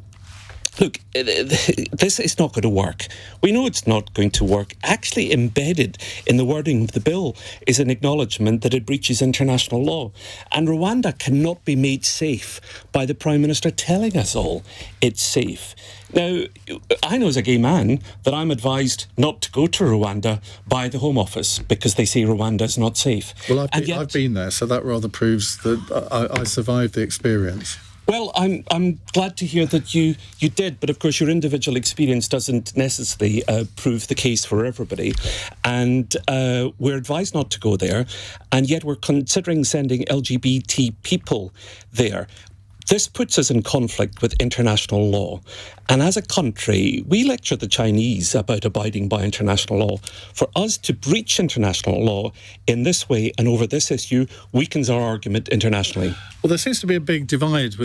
Look, this is not going to work. We know it's not going to work. Actually embedded in the wording of the bill is an acknowledgement that it breaches international law. And Rwanda cannot be made safe by the Prime Minister telling us all it's safe. Now, I know as a gay man that I'm advised not to go to Rwanda by the Home Office because they say Rwanda is not safe. Well, I've been there, so that rather proves that I survived the experience. Well, I'm glad to hear that you did, but of course your individual experience doesn't necessarily prove the case for everybody. And we're advised not to go there, and yet we're considering sending LGBT people there. This puts us in conflict with international law. And as a country, we lecture the Chinese about abiding by international law. For us to breach international law in this way and over this issue weakens our argument internationally. Well, there seems to be a big divide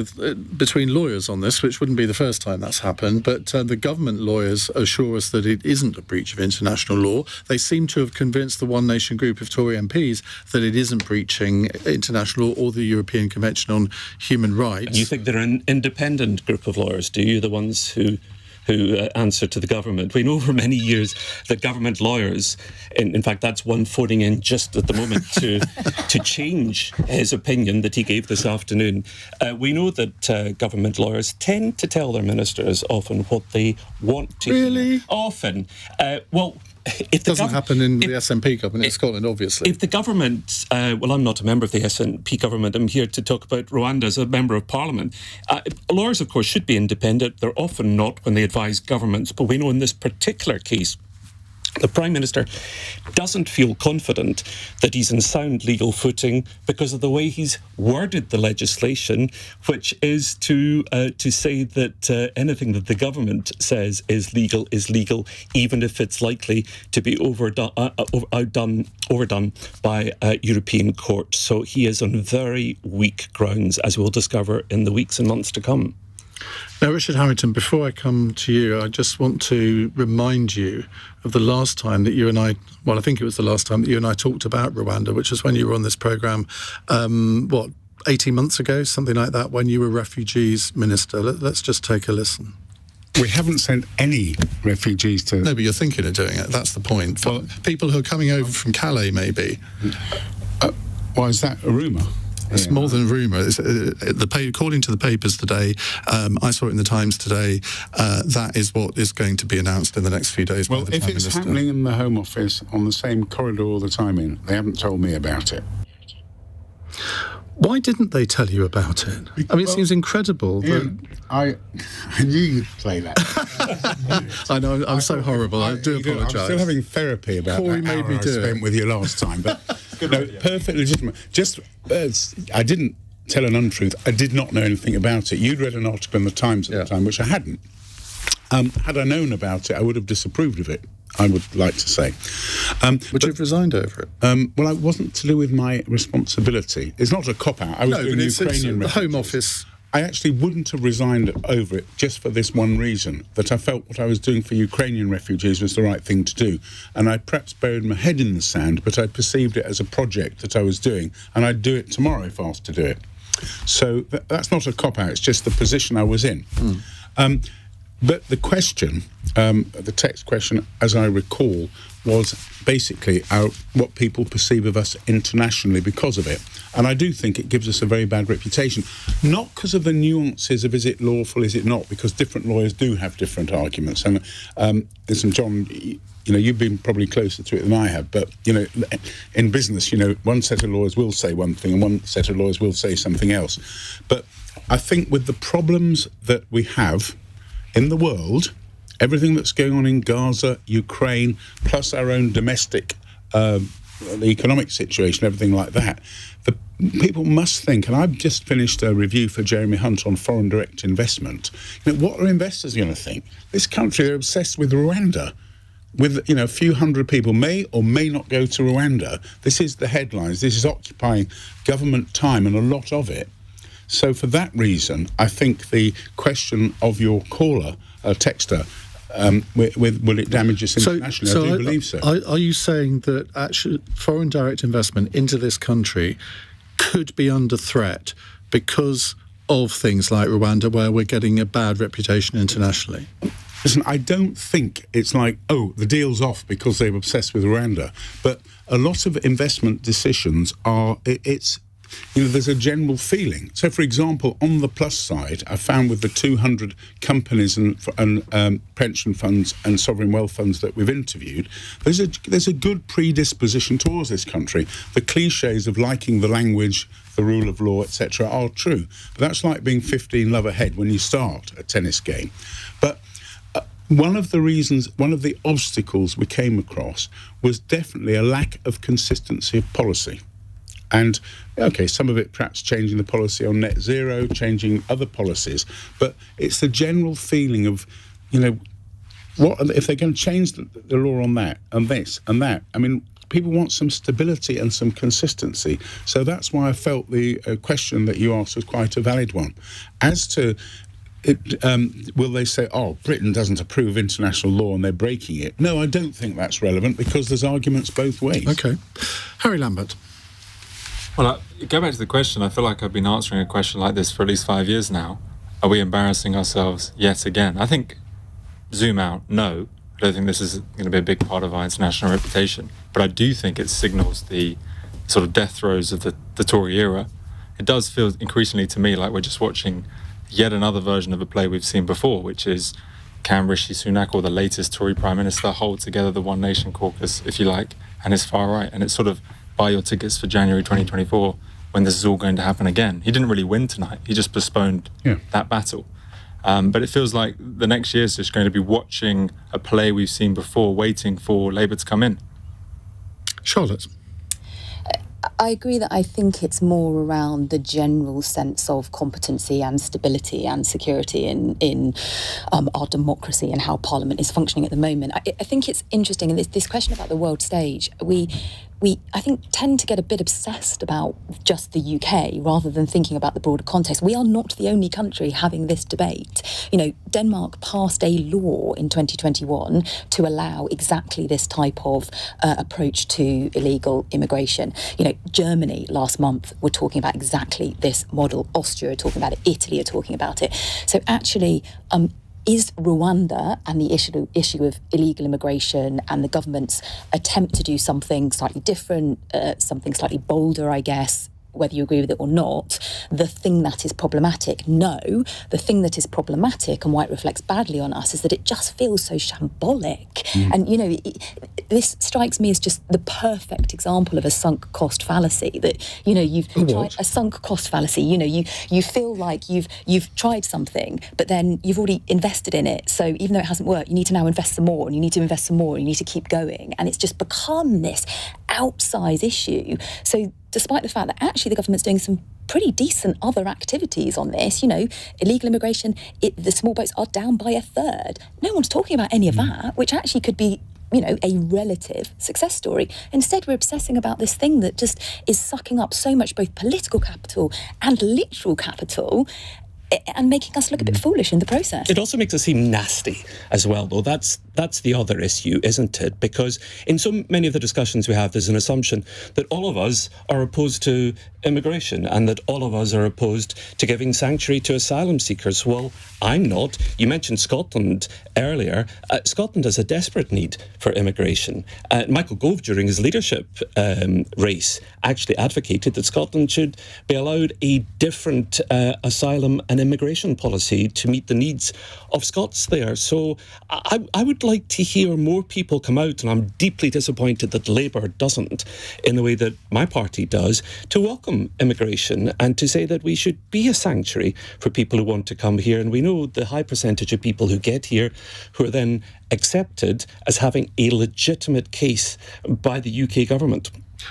between lawyers on this, which wouldn't be the first time that's happened. But the government lawyers assure us that it isn't a breach of international law. They seem to have convinced the One Nation group of Tory MPs that it isn't breaching international law or the European Convention on Human Rights. And you think they're an independent group of lawyers, do you? The ones who answer to the government. We know for many years that government lawyers, in fact, that's one phoning in just at the moment to change his opinion that he gave this afternoon. We know that government lawyers tend to tell their ministers often what they want to hear. Often. It doesn't happen in the SNP government in Scotland, obviously. If the government, I'm not a member of the SNP government, I'm here to talk about Rwanda as a member of Parliament. Lawyers, of course, should be independent. They're often not when they advise governments, but we know in this particular case, The Prime Minister doesn't feel confident that he's in sound legal footing because of the way he's worded the legislation, which is to say that anything that the government says is legal, even if it's likely to be overdone by a European court. So he is on very weak grounds, as we'll discover in the weeks and months to come. Now, Richard Harrington, before I come to you, I just want to remind you of the last time that you and I, well, I think it was the last time that you and I talked about Rwanda, which was when you were on this programme, 18 months ago, something like that, when you were Refugees Minister. Let's just take a listen. We haven't sent any refugees to... No, but you're thinking of doing it. That's the point. For people who are coming over from Calais, maybe. Why is that a rumour? It's more than a rumour. According to the papers today, I saw it in the Times today, that is what is going to be announced in the next few days by the Prime Minister. If it's happening in the Home Office on the same corridor all the time they haven't told me about it. Why didn't they tell you about it? I mean, it seems incredible. I knew you'd play that. I know, I'm so horrible. I do apologise. I'm still having therapy about Corey that made me hour do I spent it. with you last time. But no, perfectly legitimate. Just, I didn't tell an untruth. I did not know anything about it. You'd read an article in the Times at the time, which I hadn't. Had I known about it, I would have disapproved of it, I would like to say. Would you have resigned over it? Well, it wasn't to do with my responsibility. It's not a cop-out. I was doing Ukrainian the Home Office. I actually wouldn't have resigned over it just for this one reason, that I felt what I was doing for Ukrainian refugees was the right thing to do. And I perhaps buried my head in the sand, but I perceived it as a project that I was doing, and I'd do it tomorrow if asked to do it. So that's not a cop-out, it's just the position I was in. But the question, the text question, as I recall, was basically what people perceive of us internationally because of it. And I do think it gives us a very bad reputation, not because of the nuances of is it lawful, is it not, because different lawyers do have different arguments. And listen, John, you've been probably closer to it than I have, but, in business, one set of lawyers will say one thing and one set of lawyers will say something else. But I think with the problems that we have in the world, everything that's going on in Gaza, Ukraine, plus our own domestic, the economic situation, everything like that, the people must think, and I've just finished a review for Jeremy Hunt on foreign direct investment. What are investors going to think? This country, they're obsessed with Rwanda. With, a few hundred people may or may not go to Rwanda. This is the headlines. This is occupying government time, and a lot of it. So for that reason, I think the question of your caller, texter, will it damage us internationally? I do believe so. Are you saying that actually foreign direct investment into this country could be under threat because of things like Rwanda, where we're getting a bad reputation internationally? Listen, I don't think it's like, the deal's off because they're obsessed with Rwanda. But a lot of investment decisions are, there's a general feeling. So, for example, on the plus side, I found with the 200 companies and pension funds and sovereign wealth funds that we've interviewed, there's a good predisposition towards this country. The cliches of liking the language, the rule of law, etc., are true. But that's like being 15 love ahead when you start a tennis game. But one of the obstacles we came across was definitely a lack of consistency of policy. And, some of it perhaps changing the policy on net zero, changing other policies, but it's the general feeling of, what if they're going to change the law on that and this and that? I mean, people want some stability and some consistency. So that's why I felt the question that you asked was quite a valid one. As to will they say, Britain doesn't approve international law and they're breaking it? No, I don't think that's relevant because there's arguments both ways. Okay. Harry Lambert. Well, go back to the question. I feel like I've been answering a question like this for at least 5 years now. Are we embarrassing ourselves yet again? I think, zoom out, no. I don't think this is going to be a big part of our international reputation. But I do think it signals the sort of death throes of the Tory era. It does feel increasingly to me like we're just watching yet another version of a play we've seen before, which is can Rishi Sunak, or the latest Tory Prime Minister, hold together the One Nation caucus, if you like, and his far right. And it's sort of buy your tickets for January 2024 when this is all going to happen again. He didn't really win tonight. He just postponed that battle. But it feels like the next year is just going to be watching a play we've seen before, waiting for Labour to come in. Charlotte? I agree that I think it's more around the general sense of competency and stability and security in our democracy and how Parliament is functioning at the moment. I think it's interesting, and this question about the world stage, we I think tend to get a bit obsessed about just the UK rather than thinking about the broader context. We are not the only country having this debate. You know, Denmark passed a law in 2021 to allow exactly this type of approach to illegal immigration. You know, Germany last month were talking about exactly this model. Austria are talking about it. Italy are talking about it. So actually, is Rwanda and the issue of illegal immigration and the government's attempt to do something slightly different, something slightly bolder, I guess, whether you agree with it or not, the thing that is problematic? No, the thing that is problematic and why it reflects badly on us is that it just feels so shambolic. And, you know, this strikes me as just the perfect example of a sunk cost fallacy that, you know, you've tried a sunk cost fallacy. You know, you feel like you've tried something, but then you've already invested in it. So even though it hasn't worked, you need to now invest some more and you need to invest some more and you need to keep going. And it's just become this outsized issue. So despite the fact that actually the government's doing some pretty decent other activities on this, you know, illegal immigration, the small boats are down by a third. No one's talking about any of that, which actually could be, you know, a relative success story. Instead, we're obsessing about this thing that just is sucking up so much both political capital and literal capital and making us look a bit foolish in the process. It also makes us seem nasty as well, though. That's the other issue, isn't it? Because in so many of the discussions we have, there's an assumption that all of us are opposed to immigration and that all of us are opposed to giving sanctuary to asylum seekers. Well, I'm not. You mentioned Scotland earlier. Scotland has a desperate need for immigration. Michael Gove, during his leadership race, actually advocated that Scotland should be allowed a different asylum and immigration policy to meet the needs of Scots there. So I would like to hear more people come out, and I'm deeply disappointed that Labour doesn't, in the way that my party does, to welcome immigration and to say that we should be a sanctuary for people who want to come here. And we know the high percentage of people who get here who are then accepted as having a legitimate case by the UK government.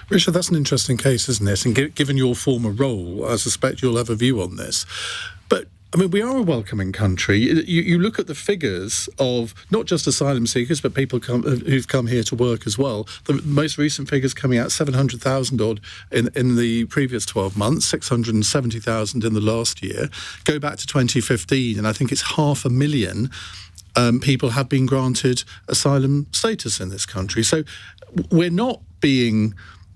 Richard, that's an interesting case, isn't it? And given your former role, I suspect you'll have a view on this. But I mean, we are a welcoming country. You look at the figures of not just asylum seekers, but people who've come here to work as well. The most recent figures coming out, 700,000 odd in the previous 12 months, 670,000 in the last year. Go back to 2015, and I think it's 500,000 people have been granted asylum status in this country. So we're not being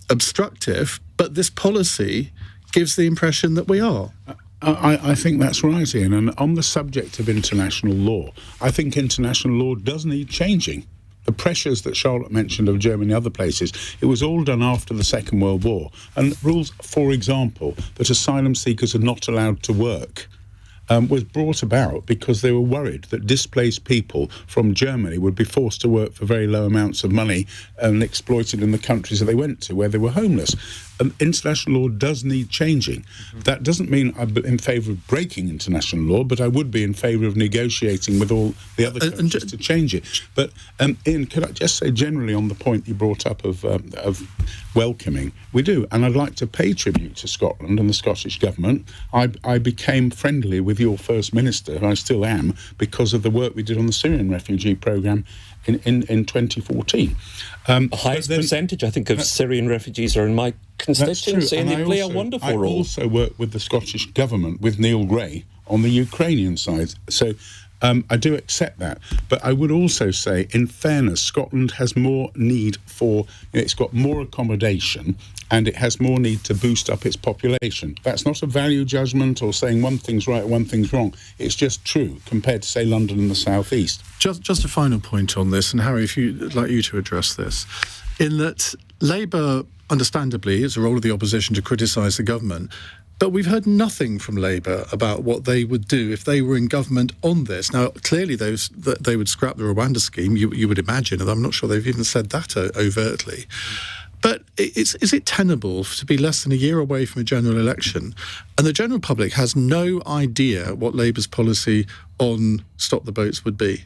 obstructive, but this policy gives the impression that we are. I think that's right, Ian. And on the subject of international law, I think international law does need changing. The pressures that Charlotte mentioned of Germany and other places, it was all done after the Second World War. And rules, for example, that asylum seekers are not allowed to work was brought about because they were worried that displaced people from Germany would be forced to work for very low amounts of money and exploited in the countries that they went to where they were homeless. International law does need changing. That doesn't mean I'm in favour of breaking international law, but I would be in favour of negotiating with all the other countries to change it. But Ian, could I just say generally on the point you brought up of welcoming, we do, and I'd like to pay tribute to Scotland and the Scottish Government. I became friendly with your First Minister, and I still am, because of the work we did on the Syrian refugee programme in 2014. The highest percentage, I think, of Syrian refugees are in my constituency, and they play a wonderful role. I also work with the Scottish Government, with Neil Gray, on the Ukrainian side. So I do accept that. But I would also say, in fairness, Scotland has more need for, it's got more accommodation and it has more need to boost up its population. That's not a value judgment or saying one thing's right, one thing's wrong. It's just true compared to, say, London and the South East. Just a final point on this, and Harry, if you'd like you to address this, in that Labour, understandably, it's a role of the opposition to criticise the government, but we've heard nothing from Labour about what they would do if they were in government on this. Now, clearly they would scrap the Rwanda scheme, you would imagine, and I'm not sure they've even said that overtly. But is it tenable to be less than a year away from a general election and the general public has no idea what Labour's policy on Stop the Boats would be?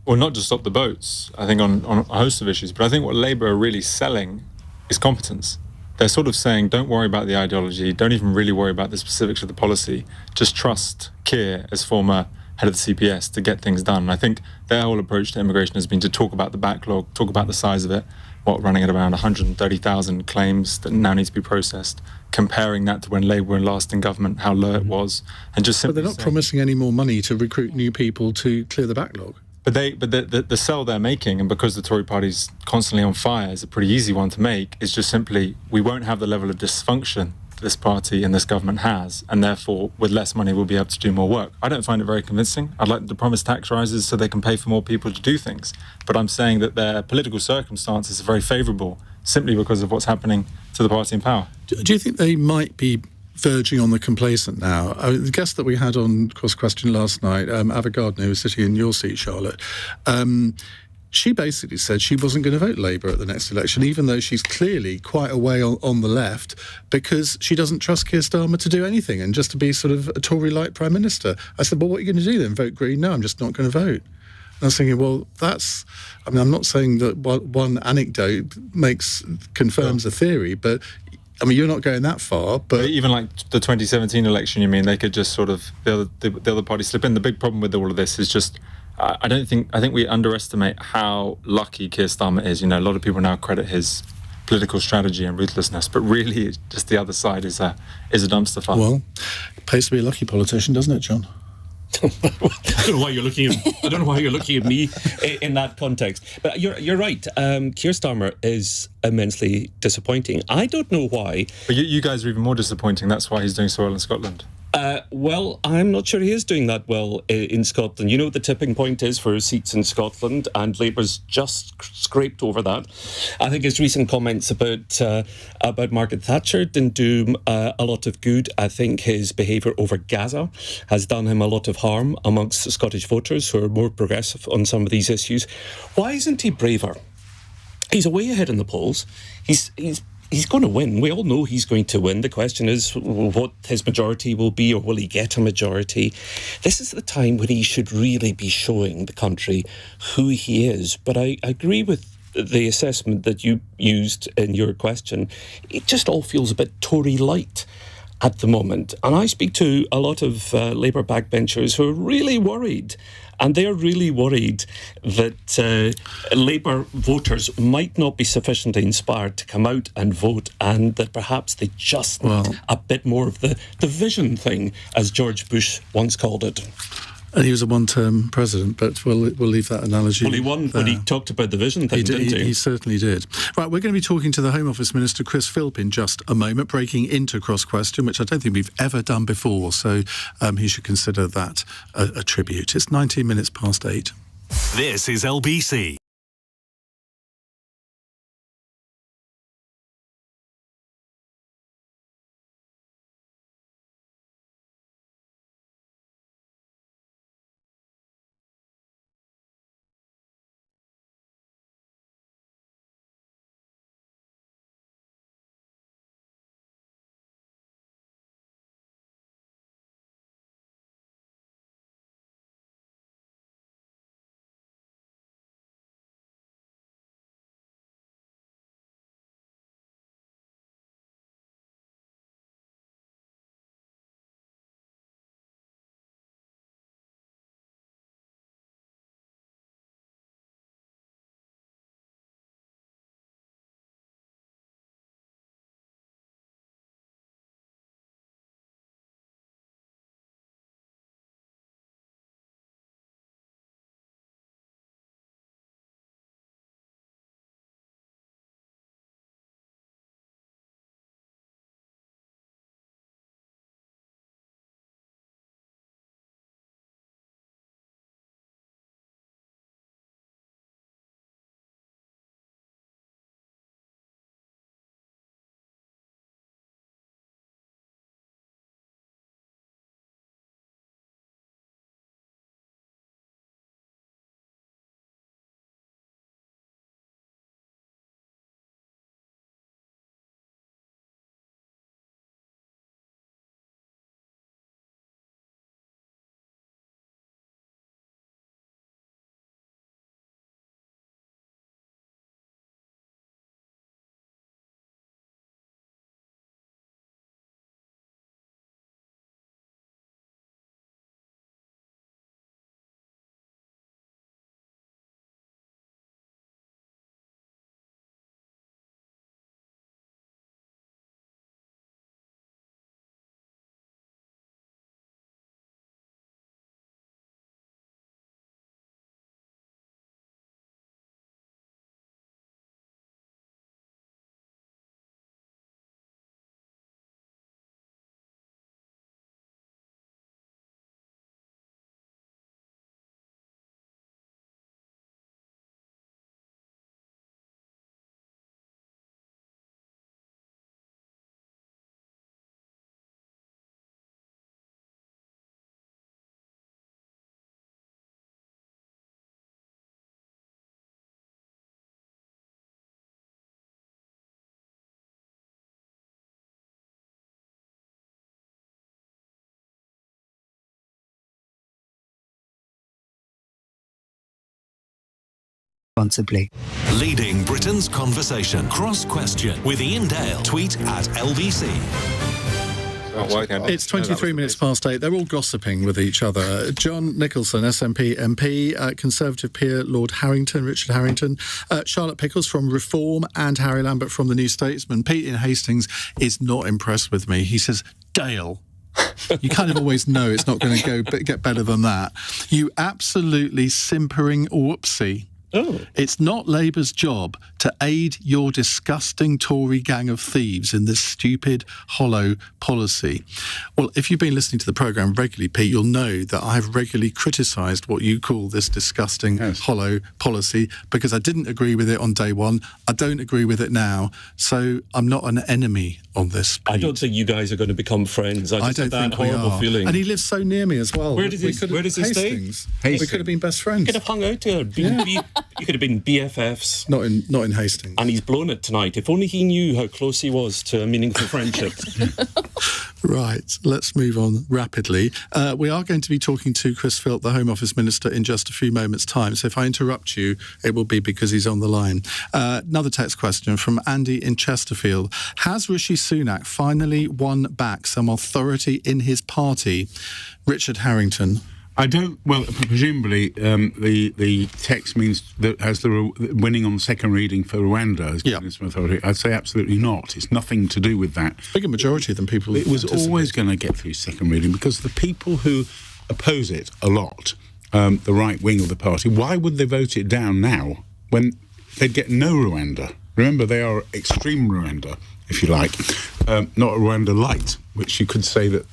Well, not just stop the boats, I think on a host of issues, but I think what Labour are really selling is competence. They're sort of saying, don't worry about the ideology, don't even really worry about the specifics of the policy, just trust Keir as former head of the CPS to get things done. And I think their whole approach to immigration has been to talk about the backlog, talk about the size of it, running at around 130,000 claims that now need to be processed, comparing that to when Labour were last in government, how low it was, and just simply But they're not promising any more money to recruit new people to clear the backlog. But the sell they're making, and because the Tory party's constantly on fire, is a pretty easy one to make, is just simply, we won't have the level of dysfunction this party and this government has, and therefore with less money we'll be able to do more work. I don't find it very convincing. I'd like them to promise tax rises so they can pay for more people to do things, but I'm saying that their political circumstances are very favourable simply because of what's happening to the party in power. Do you think they might be verging on the complacent now? The guest that we had on Cross Question last night, Ava Gardner, who was sitting in your seat, Charlotte, she basically said she wasn't going to vote Labour at the next election, even though she's clearly quite a way on the left, because she doesn't trust Keir Starmer to do anything and just to be sort of a Tory-like Prime Minister. I said, well, what are you going to do then? Vote Green? No, I'm just not going to vote. And I was thinking, well, I'm not saying that one anecdote confirms a theory, but I mean, you're not going that far, but even like the 2017 election, you mean they could just sort of the other party slip in. The big problem with all of this is just I think we underestimate how lucky Keir Starmer is. You know, a lot of people now credit his political strategy and ruthlessness, but really, just the other side is a dumpster fire. Well, it pays to be a lucky politician, doesn't it, John? I don't know why you're looking at me in that context. But you're right. Keir Starmer is immensely disappointing. I don't know why. But you guys are even more disappointing. That's why he's doing so well in Scotland. Well, I'm not sure he is doing that well in Scotland. You know what the tipping point is for seats in Scotland, and Labour's just scraped over that. I think his recent comments about Margaret Thatcher didn't do him a lot of good. I think his behaviour over Gaza has done him a lot of harm amongst the Scottish voters who are more progressive on some of these issues. Why isn't he braver? He's way ahead in the polls. He's going to win. We all know he's going to win. The question is what his majority will be, or will he get a majority? This is the time when he should really be showing the country who he is. But I agree with the assessment that you used in your question. It just all feels a bit Tory light at the moment. And I speak to a lot of Labour backbenchers who are really worried. And they're really worried that Labour voters might not be sufficiently inspired to come out and vote, and that perhaps they just need a bit more of the vision thing, as George Bush once called it. And he was a one-term president, but we'll leave that analogy. Well, he won when he talked about the vision thing, didn't he? He certainly did. Right, we're going to be talking to the Home Office Minister, Chris Philp, in just a moment, breaking into Cross Question, which I don't think we've ever done before, so he should consider that a tribute. It's 19 minutes past 8. This is LBC. responsibly. Leading Britain's conversation. Cross Question with Iain Dale. Tweet at LBC. It's 23 minutes past 8. They're all gossiping with each other. John Nicolson, SNP MP, Conservative peer Lord Harrington, Richard Harrington, Charlotte Pickles from Reform, and Harry Lambert from the New Statesman. Pete in Hastings is not impressed with me. He says, Dale. You kind of always know it's not going to get better than that. You absolutely simpering whoopsie. Oh. It's not Labour's job to aid your disgusting Tory gang of thieves in this stupid, hollow policy. Well, if you've been listening to the programme regularly, Pete, you'll know that I have regularly criticised what you call this disgusting, hollow policy because I didn't agree with it on day one. I don't agree with it now. So I'm not an enemy on this, Pete. I don't think you guys are going to become friends. I don't that think we horrible are. feeling. And he lives so near me as well. Where does he stay? Hastings. We could have been best friends. You could have hung out there. You could have been BFFs. Not in Hastings. And he's blown it tonight. If only he knew how close he was to a meaningful friendship. Right, let's move on rapidly. We are going to be talking to Chris Philp, the Home Office Minister, in just a few moments' time. So if I interrupt you, it will be because he's on the line. Another text question from Andy in Chesterfield. Has Rishi Sunak finally won back some authority in his party? Richard Harrington. I don't. Well, presumably the text means that as the winning on second reading for Rwanda has given some authority. I'd say absolutely not. It's nothing to do with that. Bigger majority than people. It was always going to get through second reading because the people who oppose it a lot, the right wing of the party, why would they vote it down now when they'd get no Rwanda? Remember, they are extreme Rwanda, if you like, not a Rwanda light, which you could say that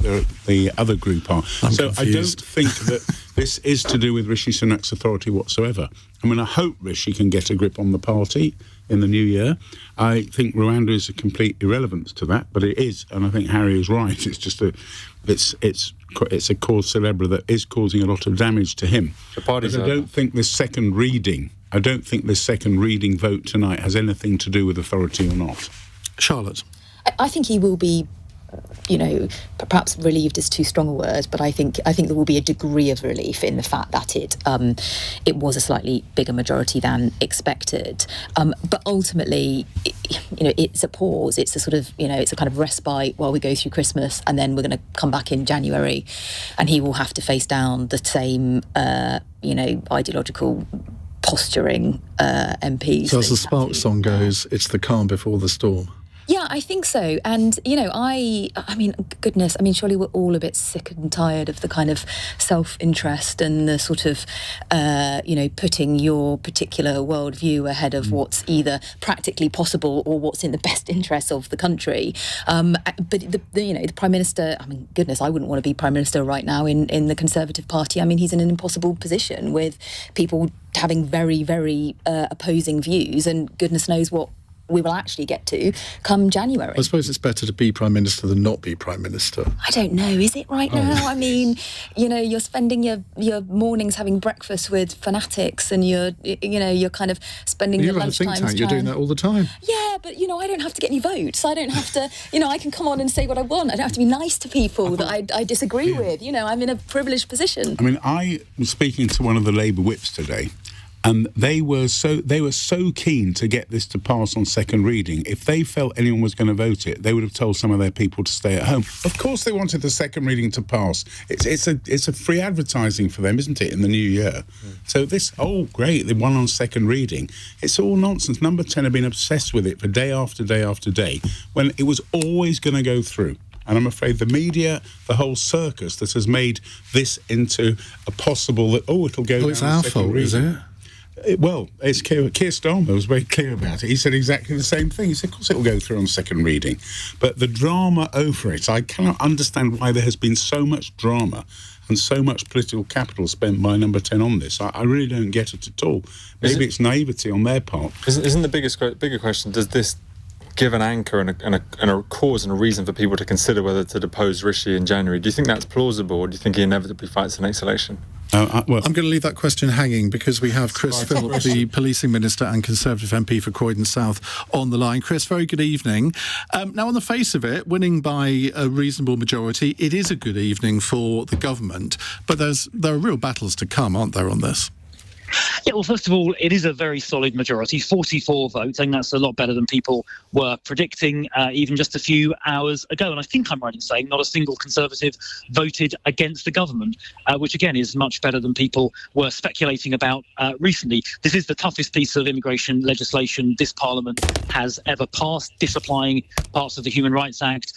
the other group are. So confused. I don't think that this is to do with Rishi Sunak's authority whatsoever. I mean, I hope Rishi can get a grip on the party in the new year. I think Rwanda is a complete irrelevance to that, but it is, and I think Harry is right. It's just it's a cause célèbre that is causing a lot of damage to him. The party's I don't think this second reading vote tonight has anything to do with authority or not. Charlotte. I think he will be, perhaps relieved is too strong a word, but I think there will be a degree of relief in the fact that it was a slightly bigger majority than expected. But ultimately, it's a pause. It's a sort of, it's a kind of respite while we go through Christmas, and then we're going to come back in January, and he will have to face down the same, ideological posturing MPs. So as the Sparks song goes, it's the calm before the storm. Yeah, I think so. And, I mean, goodness, surely we're all a bit sick and tired of the kind of self-interest and the sort of, putting your particular worldview ahead of what's either practically possible or what's in the best interests of the country. But, the Prime Minister, goodness, I wouldn't want to be Prime Minister right now in the Conservative Party. He's in an impossible position with people having very, very opposing views, and goodness knows what we will actually get to come January. I suppose it's better to be Prime Minister than not be Prime Minister. I don't know, is it right now? You're spending your mornings having breakfast with fanatics, and you're kind of spending your lunchtimes. You're a think tank, you're doing that all the time. Yeah, but I don't have to get any votes. I don't have to, I can come on and say what I want. I don't have to be nice to people that I disagree with. I'm in a privileged position. I was speaking to one of the Labour whips today, and they were so keen to get this to pass on second reading. If they felt anyone was going to vote it, they would have told some of their people to stay at home. Of course, they wanted the second reading to pass. It's a free advertising for them, isn't it, in the new year? So this, great, they won on second reading. It's all nonsense. Number 10 have been obsessed with it for day after day after day, when it was always going to go through. And I'm afraid the media, the whole circus that has made this into a possible that, it'll go down. It's our fault, is it? It's Keir Starmer was very clear about it. He said exactly the same thing. He said, of course it will go through on second reading. But the drama over it, I cannot understand why there has been so much drama and so much political capital spent by Number 10 on this. I really don't get it at all. Maybe it's naivety on their part. Isn't the bigger question, does this give an anchor and a cause and a reason for people to consider whether to depose Rishi in January? Do you think that's plausible, or do you think he inevitably fights the next election? I'm going to leave that question hanging because we have Chris Philp, the Policing Minister and Conservative MP for Croydon South, on the line. Chris, very good evening. Now, on the face of it, winning by a reasonable majority, it is a good evening for the government, but there are real battles to come, aren't there, on this? Yeah, well, first of all, it is a very solid majority, 44 votes. I think that's a lot better than people were predicting even just a few hours ago. And I think I'm right in saying not a single Conservative voted against the government, which again is much better than people were speculating about recently. This is the toughest piece of immigration legislation this Parliament has ever passed, disapplying parts of the Human Rights Act,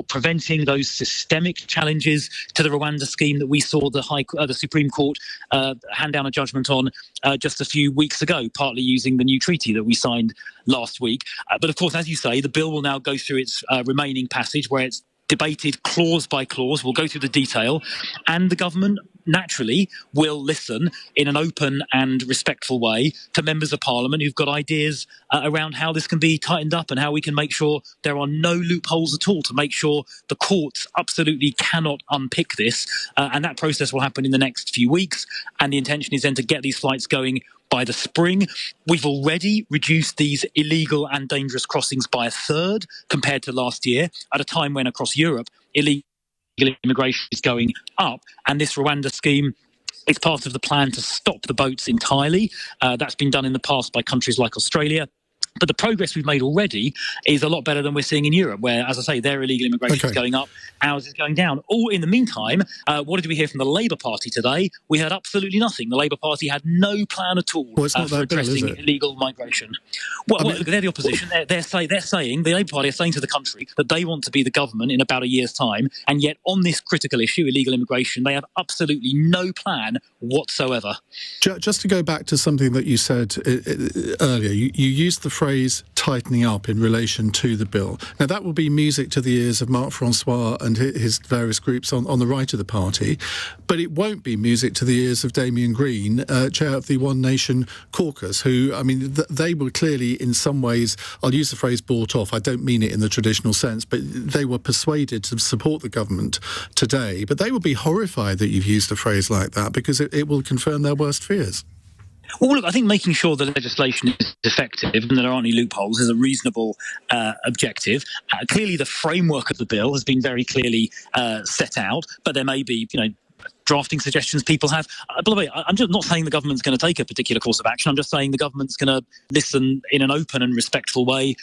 preventing those systemic challenges to the Rwanda scheme that we saw the Supreme Court hand down a judgment on just a few weeks ago, partly using the new treaty that we signed last week. But of course, as you say, the bill will now go through its remaining passage where it's debated clause by clause. We'll go through the detail, and the government naturally will listen in an open and respectful way to members of Parliament who've got ideas around how this can be tightened up and how we can make sure there are no loopholes at all, to make sure the courts absolutely cannot unpick this. And that process will happen in the next few weeks. And the intention is then to get these flights going by the spring. We've already reduced these illegal and dangerous crossings by a third compared to last year, at a time when across Europe illegal immigration is going up. And this Rwanda scheme is part of the plan to stop the boats entirely. That's been done in the past by countries like Australia. But the progress we've made already is a lot better than we're seeing in Europe, where, as I say, their illegal immigration is going up, ours is going down. All in the meantime, what did we hear from the Labour Party today? We heard absolutely nothing. The Labour Party had no plan at all for addressing illegal migration. Well, look, they're the opposition. They're saying, the Labour Party are saying to the country that they want to be the government in about a year's time, and yet on this critical issue, illegal immigration, they have absolutely no plan whatsoever. Just to go back to something that you said earlier, you used the phrase tightening up in relation to the bill. Now, that will be music to the ears of Mark Francois and his various groups on the right of the party, but it won't be music to the ears of Damien Green, chair of the One Nation caucus, who, I mean, they were clearly in some ways, I'll use the phrase bought off, I don't mean it in the traditional sense, but they were persuaded to support the government today. But they will be horrified that you've used a phrase like that, because it will confirm their worst fears. Well, look, I think making sure the legislation is effective and there aren't any loopholes is a reasonable objective. Clearly, the framework of the bill has been very clearly set out, but there may be, drafting suggestions people have. By the way, I'm just not saying the government's going to take a particular course of action. I'm just saying the government's going to listen in an open and respectful way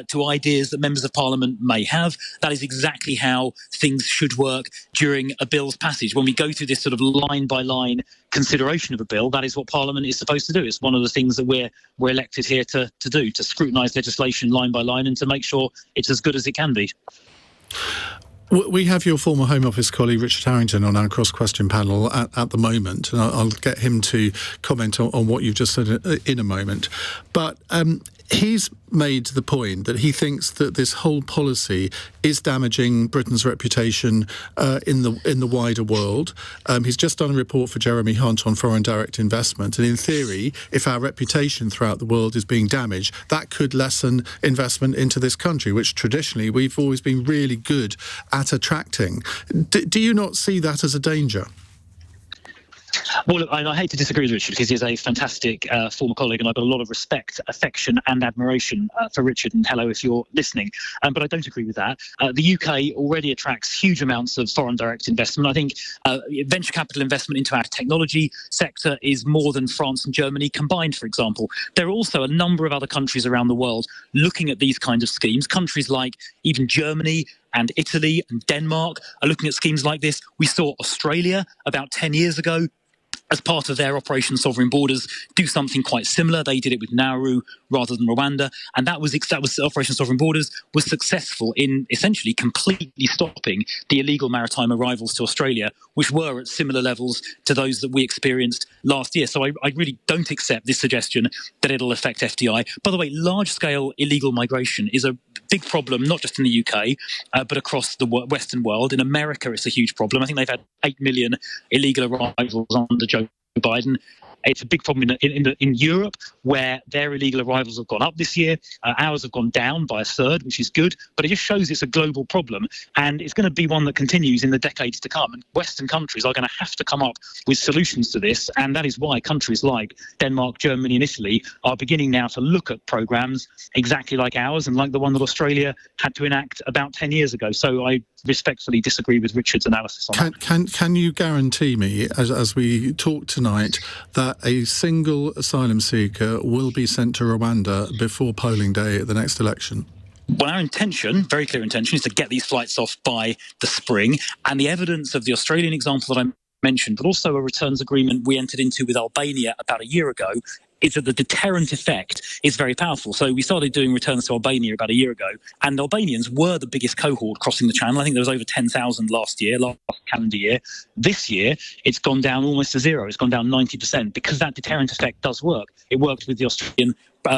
to ideas that members of Parliament may have. That is exactly how things should work during a bill's passage. When we go through this sort of line-by-line consideration of a bill, that is what Parliament is supposed to do. It's one of the things that we're elected here to do, to scrutinise legislation line by line and to make sure it's as good as it can be. We have your former Home Office colleague Richard Harrington on our cross-question panel at the moment, and I'll get him to comment on what you've just said in a moment. But he's made the point that he thinks that this whole policy is damaging Britain's reputation in the wider world. He's just done a report for Jeremy Hunt on foreign direct investment, and in theory, if our reputation throughout the world is being damaged, that could lessen investment into this country, which traditionally we've always been really good at attracting. Do you not see that as a danger? Well, look, I hate to disagree with Richard because he's a fantastic former colleague, and I've got a lot of respect, affection and admiration for Richard, and hello if you're listening. But I don't agree with that. The UK already attracts huge amounts of foreign direct investment. I think venture capital investment into our technology sector is more than France and Germany combined, for example. There are also a number of other countries around the world looking at these kinds of schemes. Countries like even Germany and Italy and Denmark are looking at schemes like this. We saw Australia about 10 years ago, as part of their Operation Sovereign Borders, do something quite similar. They did it with Nauru rather than Rwanda, and that was Operation Sovereign Borders was successful in essentially completely stopping the illegal maritime arrivals to Australia, which were at similar levels to those that we experienced last year. So I really don't accept this suggestion that it'll affect FDI. By the way, large-scale illegal migration is a big problem, not just in the UK, but across the Western world. In America, it's a huge problem. I think they've had 8 million illegal arrivals under Joe Biden. It's a big problem in Europe, where their illegal arrivals have gone up this year. Ours have gone down by a third, which is good. But it just shows it's a global problem, and it's going to be one that continues in the decades to come. And Western countries are going to have to come up with solutions to this, and that is why countries like Denmark, Germany and Italy are beginning now to look at programmes exactly like ours and like the one that Australia had to enact about 10 years ago. So I respectfully disagree with Richard's analysis on that. Can you guarantee me, as we talk tonight, that that a single asylum seeker will be sent to Rwanda before polling day at the next election? Well, our intention, very clear intention, is to get these flights off by the spring. And the evidence of the Australian example that I mentioned, but also a returns agreement we entered into with Albania about a year ago, is that the deterrent effect is very powerful. So we started doing returns to Albania about a year ago, and Albanians were the biggest cohort crossing the channel. I think there was over 10,000 last calendar year. This year, it's gone down almost to zero. It's gone down 90% because that deterrent effect does work. It worked with the Australian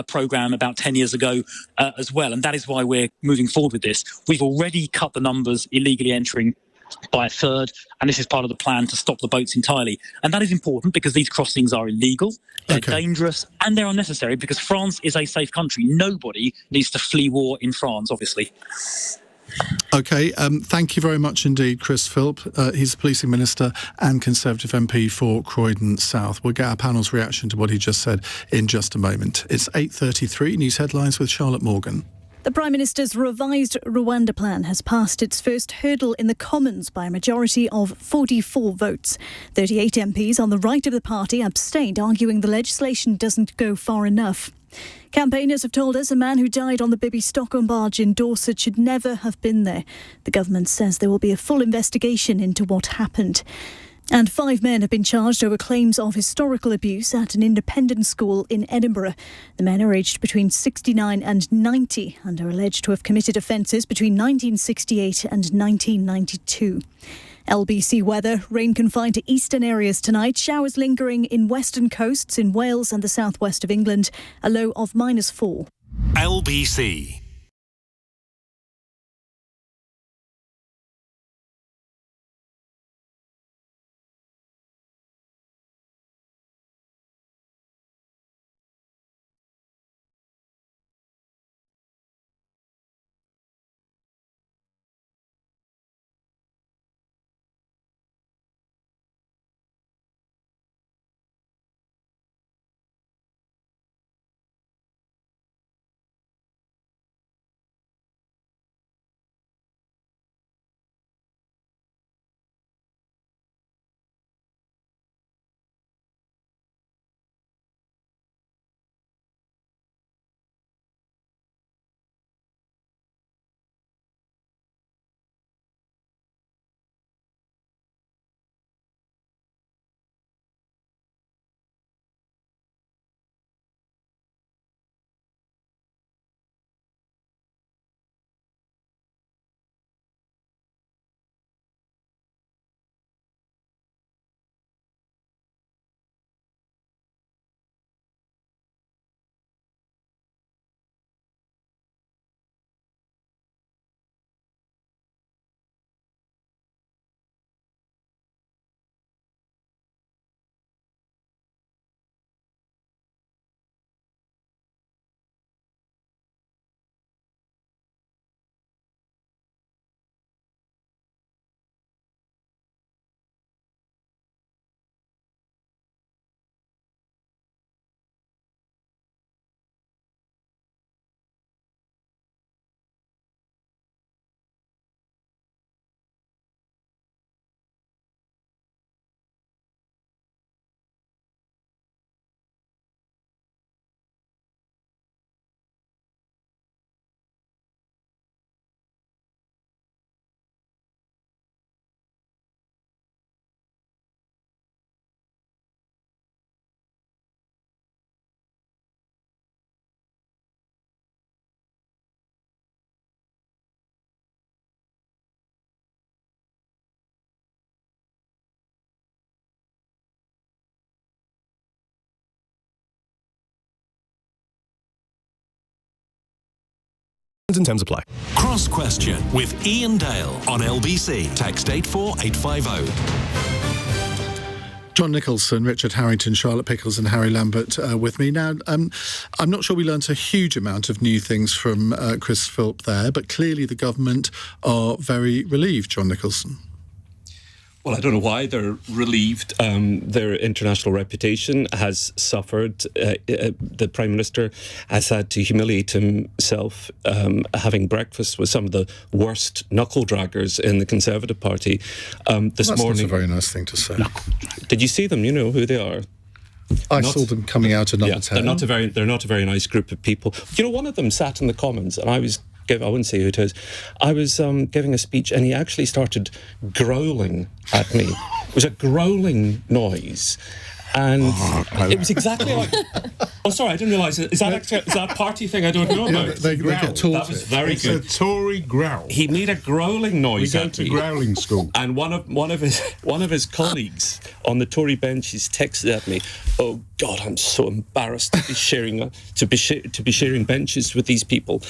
programme about 10 years ago as well, and that is why we're moving forward with this. We've already cut the numbers illegally entering by a third, and this is part of the plan to stop the boats entirely. And that is important because these crossings are illegal, they're dangerous, and they're unnecessary because France is a safe country. Nobody needs to flee war in France, obviously. OK, thank you very much indeed, Chris Philp. He's the Policing Minister and Conservative MP for Croydon South. We'll get our panel's reaction to what he just said in just a moment. It's 8:33, news headlines with Charlotte Morgan. The Prime Minister's revised Rwanda plan has passed its first hurdle in the Commons by a majority of 44 votes. 38 MPs on the right of the party abstained, arguing the legislation doesn't go far enough. Campaigners have told us a man who died on the Bibby Stockholm barge in Dorset should never have been there. The government says there will be a full investigation into what happened. And 5 men have been charged over claims of historical abuse at an independent school in Edinburgh. The men are aged between 69 and 90 and are alleged to have committed offences between 1968 and 1992. LBC weather, rain confined to eastern areas tonight, showers lingering in western coasts in Wales and the southwest of England, a low of -4. LBC. And terms apply. Cross Question with Iain Dale on LBC. Text 84850. John Nicolson, Richard Harrington, Charlotte Pickles and Harry Lambert with me. Now, I'm not sure we learnt a huge amount of new things from Chris Philp there, but clearly the government are very relieved, John Nicolson. Well, I don't know why they're relieved. Their international reputation has suffered. The Prime Minister has had to humiliate himself having breakfast with some of the worst knuckle-draggers in the Conservative Party this morning. That's not a very nice thing to say. Did you see them? You know who they are. I saw them coming out of number 10. They're not a very nice group of people. One of them sat in the Commons, and I wouldn't say who it is. I was giving a speech, and he actually started growling at me. It was a growling noise. And it was exactly like... Oh, sorry, I didn't realise. Is that a party thing I don't know about? They get taught that was very good. It's a Tory growl. He made a growling noise. We go to growling school. And one of his colleagues on the Tory benches texted at me, "Oh God, I'm so embarrassed to be sharing benches with these people."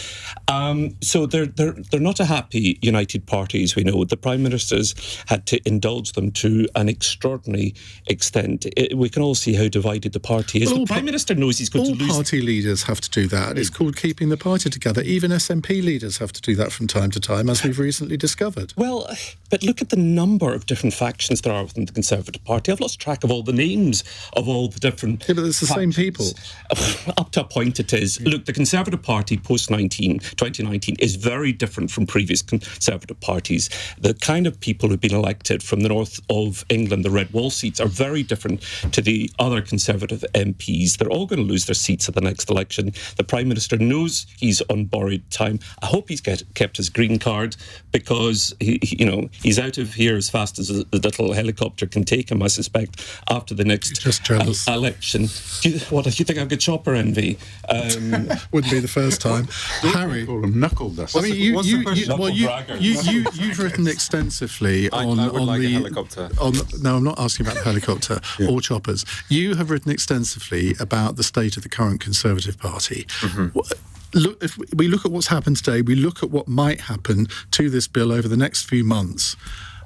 So they're not a happy United Party, as we know. The Prime Minister's had to indulge them to an extraordinary extent. We can all see how divided the party is. The Prime Minister knows he's going to lose. All party leaders have to do that. It's called keeping the party together. Even SNP leaders have to do that from time to time, as we've recently discovered. Well, but look at the number of different factions there are within the Conservative Party. I've lost track of all the names of all the different but it's the same people. Up to a point it is. Look, the Conservative Party post-2019 is very different from previous Conservative parties. The kind of people who've been elected from the north of England, the Red Wall seats, are very different to the other Conservative MPs. They're all going to lose their seats at the next election. The Prime Minister knows he's on borrowed time. I hope he's kept his green card, because he's out of here as fast as the little helicopter can take him, I suspect, after the next election. Do you think I've got chopper envy? Wouldn't be the first time. Harry, call them knuckle dust. I mean, you've written extensively on the helicopter. No, I'm not asking about the helicopter or choppers. You have written extensively about the state of the current Conservative Party. Mm-hmm. Look, if we look at what's happened today, we look at what might happen to this bill over the next few months.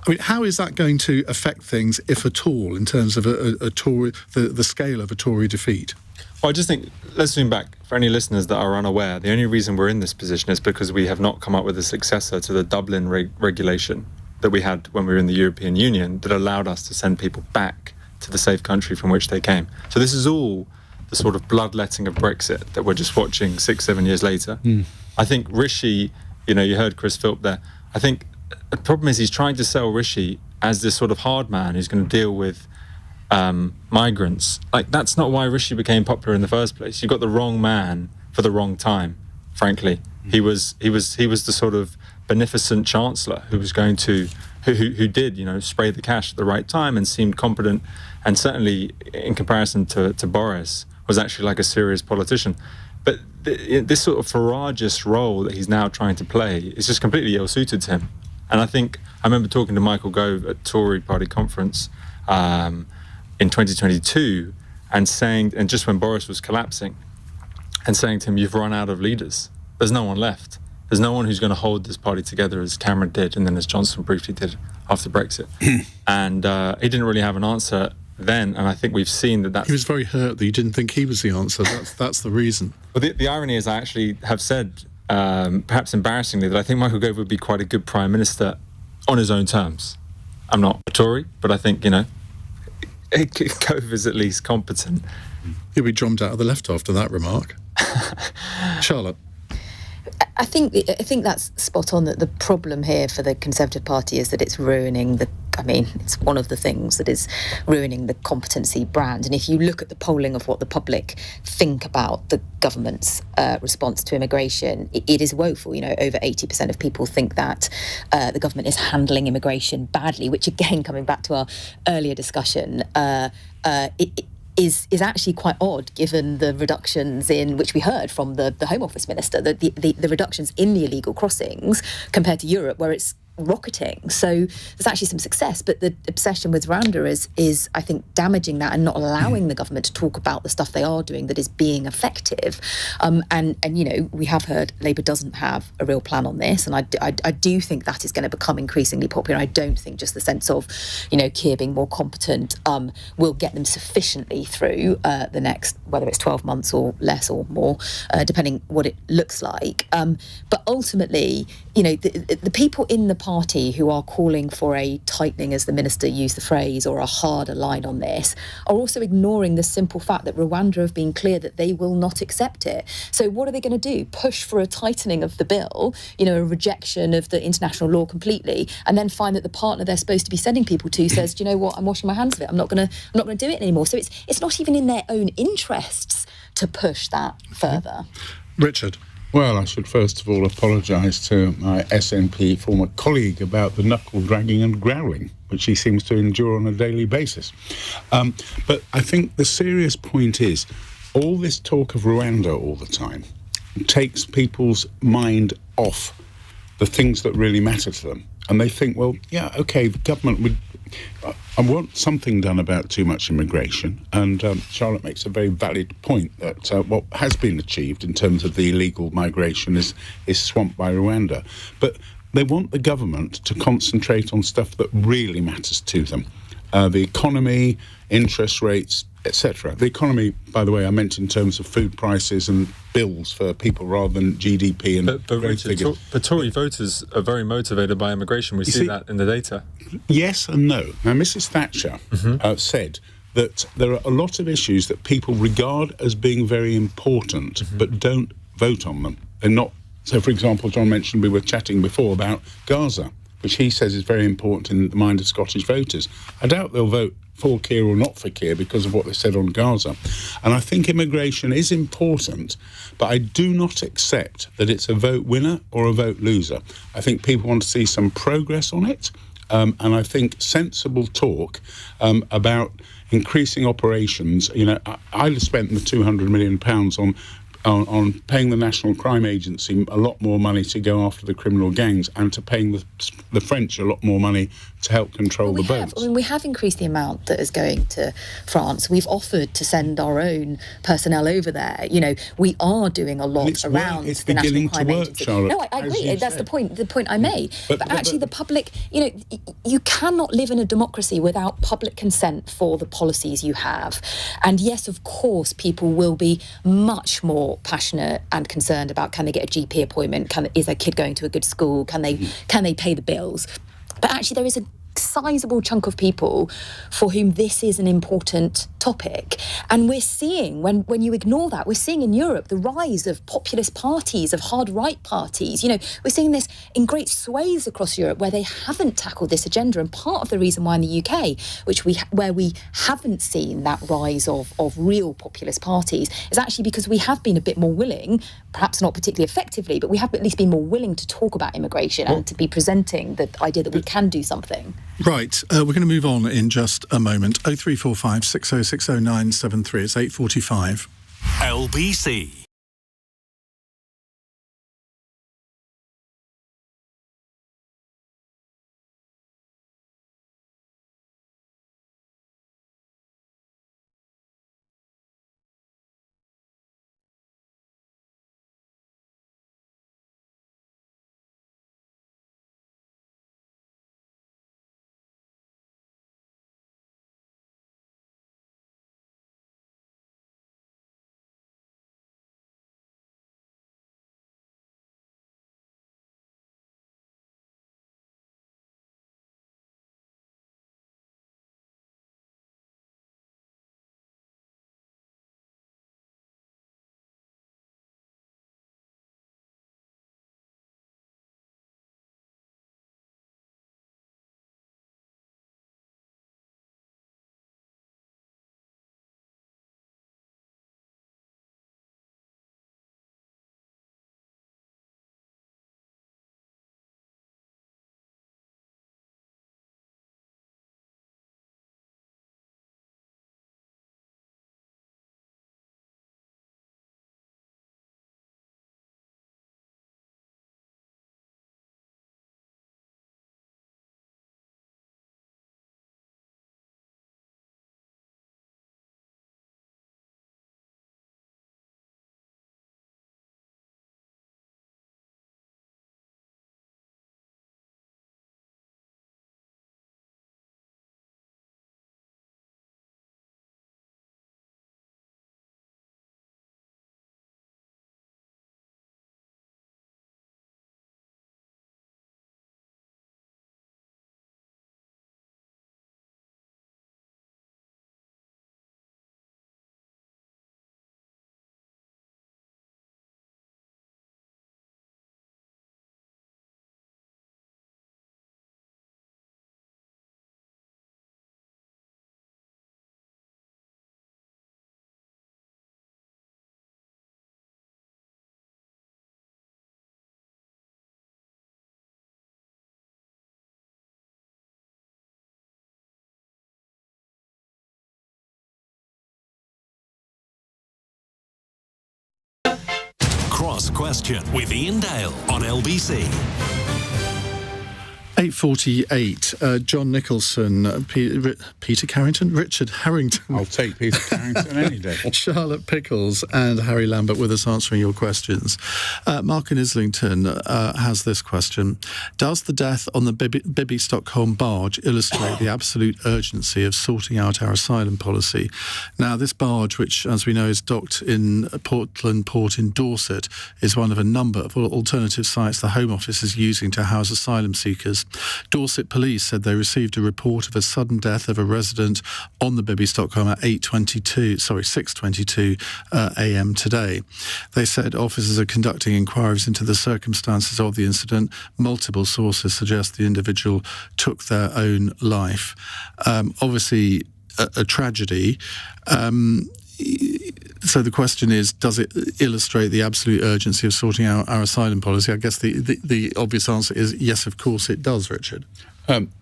I mean, how is that going to affect things, if at all, in terms of a Tory, the scale of a Tory defeat? Well, I just think, let's zoom back. For any listeners that are unaware, the only reason we're in this position is because we have not come up with a successor to the Dublin regulation that we had when we were in the European Union that allowed us to send people back to the safe country from which they came. So this is all the sort of bloodletting of Brexit that we're just watching 6-7 years later. I think Rishi, you heard Chris Philp there, I think the problem is he's trying to sell Rishi as this sort of hard man who's going to deal with migrants. Like, that's not why Rishi became popular in the first place. You got the wrong man for the wrong time, frankly. He was the sort of beneficent chancellor who was going to who did spray the cash at the right time and seemed competent, and certainly in comparison to Boris was actually like a serious politician. But this sort of ferocious role that he's now trying to play is just completely ill-suited to him. And I remember talking to Michael Gove at Tory party conference in 2022 and just when Boris was collapsing, and saying to him, "You've run out of leaders. There's no one left. There's no one who's going to hold this party together as Cameron did, and then as Johnson briefly did after Brexit." And he didn't really have an answer then, and I think we've seen that he was very hurt that you didn't think he was the answer. That's the reason. But the irony is, I actually have said, perhaps embarrassingly, that I think Michael Gove would be quite a good Prime Minister on his own terms. I'm not a Tory, but I think, Gove is at least competent. He'll be drummed out of the left after that remark. Charlotte? I think that's spot on, that the problem here for the Conservative Party is that it's ruining it's one of the things that is ruining the competency brand. And if you look at the polling of what the public think about the government's response to immigration, it is woeful. Over 80% of people think that the government is handling immigration badly, which, again, coming back to our earlier discussion, is actually quite odd, given the reductions in which we heard from the Home Office Minister, the reductions in the illegal crossings compared to Europe, where it's rocketing. So there's actually some success, but the obsession with Rwanda is I think damaging that and not allowing the government to talk about the stuff they are doing that is being effective. And we have heard Labour doesn't have a real plan on this, and I do think that is going to become increasingly popular. I don't think just the sense of Keir being more competent will get them sufficiently through the next, whether it's 12 months or less or more, depending what it looks like. But ultimately, the people in the party who are calling for a tightening, as the minister used the phrase, or a harder line on this, are also ignoring the simple fact that Rwanda have been clear that they will not accept it. So what are they going to do? Push for a tightening of the bill, a rejection of the international law completely, and then find that the partner they're supposed to be sending people to says, do you know what, I'm washing my hands of it. I'm not going to do it anymore. So it's not even in their own interests to push that further. Richard. Well, I should first of all apologise to my SNP former colleague about the knuckle dragging and growling, which he seems to endure on a daily basis. But I think the serious point is, all this talk of Rwanda all the time takes people's mind off the things that really matter to them. And they think, well, yeah, OK, the government would... I want something done about too much immigration, and Charlotte makes a very valid point that what has been achieved in terms of the illegal migration is swamped by Rwanda. But they want the government to concentrate on stuff that really matters to them. The economy, interest rates, etc. The economy, by the way, I meant in terms of food prices and bills for people rather than GDP and but Richard, but Tory voters are very motivated by immigration. We see that in the data. Yes and no. Now, Mrs. Thatcher said that there are a lot of issues that people regard as being very important, but don't vote on them. They're not. So, for example, John mentioned we were chatting before about Gaza, which he says is very important in the mind of Scottish voters. I doubt they'll vote for Keir or not for Keir because of what they said on Gaza. And I think immigration is important, but I do not accept that it's a vote winner or a vote loser. I think people want to see some progress on it, and I think sensible talk about increasing operations. I'd spent the £200 million on paying the National Crime Agency a lot more money to go after the criminal gangs, and to paying the French a lot more money to help control the boats. We have increased the amount that is going to France. We've offered to send our own personnel over there. We are doing a lot around the National Crime Agency. Charlotte, no, I agree. That's the point I made. But actually, the public, you cannot live in a democracy without public consent for the policies you have. And yes, of course, people will be much more passionate and concerned about, can they get a GP appointment? Is their kid going to a good school? Can they pay the bills? But actually, there is a sizable chunk of people for whom this is an important topic. And we're seeing, when you ignore that, we're seeing in Europe the rise of populist parties, of hard-right parties. We're seeing this in great swathes across Europe where they haven't tackled this agenda. And part of the reason why in the UK, where we haven't seen that rise of real populist parties, is actually because we have been a bit more willing, perhaps not particularly effectively, but we have at least been more willing to talk about immigration and to be presenting the idea that we can do something. Right, we're going to move on in just a moment. 0345 6060 973. It's 8:45. LBC. Cross Question with Iain Dale on LBC. 8:48. John Nicolson, Peter Carrington, Richard Harrington. I'll take Peter Carrington any day. Charlotte Pickles and Harry Lambert with us answering your questions. Mark in Islington has this question. Does the death on the Bibby Stockholm barge illustrate the absolute urgency of sorting out our asylum policy? Now, this barge, which, as we know, is docked in Portland Port in Dorset, is one of a number of alternative sites the Home Office is using to house asylum seekers. Dorset police said they received a report of a sudden death of a resident on the Bibby Stockholm at 6:22 a.m. today. They said officers are conducting inquiries into the circumstances of the incident. Multiple sources suggest the individual took their own life. Obviously, a tragedy. So the question is, does it illustrate the absolute urgency of sorting out our asylum policy? I guess the obvious answer is yes, of course it does, Richard.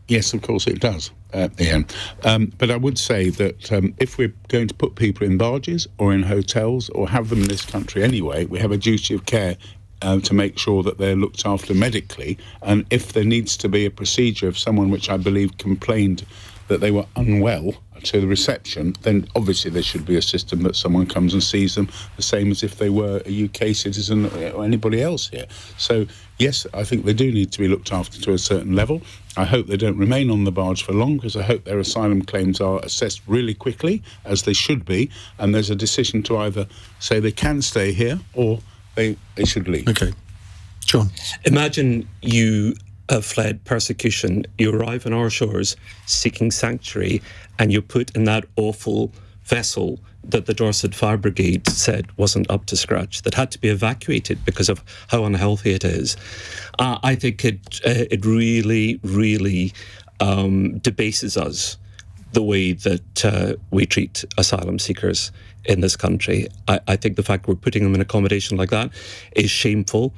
Yes, of course it does, Ian. But I would say that if we're going to put people in barges or in hotels or have them in this country anyway, we have a duty of care to make sure that they're looked after medically. And if there needs to be a procedure of someone which I believe complained that they were unwell to the reception, then obviously there should be a system that someone comes and sees them the same as if they were a UK citizen or anybody else here. So, yes, I think they do need to be looked after to a certain level. I hope they don't remain on the barge for long, because I hope their asylum claims are assessed really quickly, as they should be, and there's a decision to either say they can stay here or they should leave. OK. John? Imagine you have fled persecution, you arrive on our shores seeking sanctuary, and you're put in that awful vessel that the Dorset Fire Brigade said wasn't up to scratch, that had to be evacuated because of how unhealthy it is. I think it really, really debases us, the way that we treat asylum seekers in this country. I think the fact we're putting them in accommodation like that is shameful.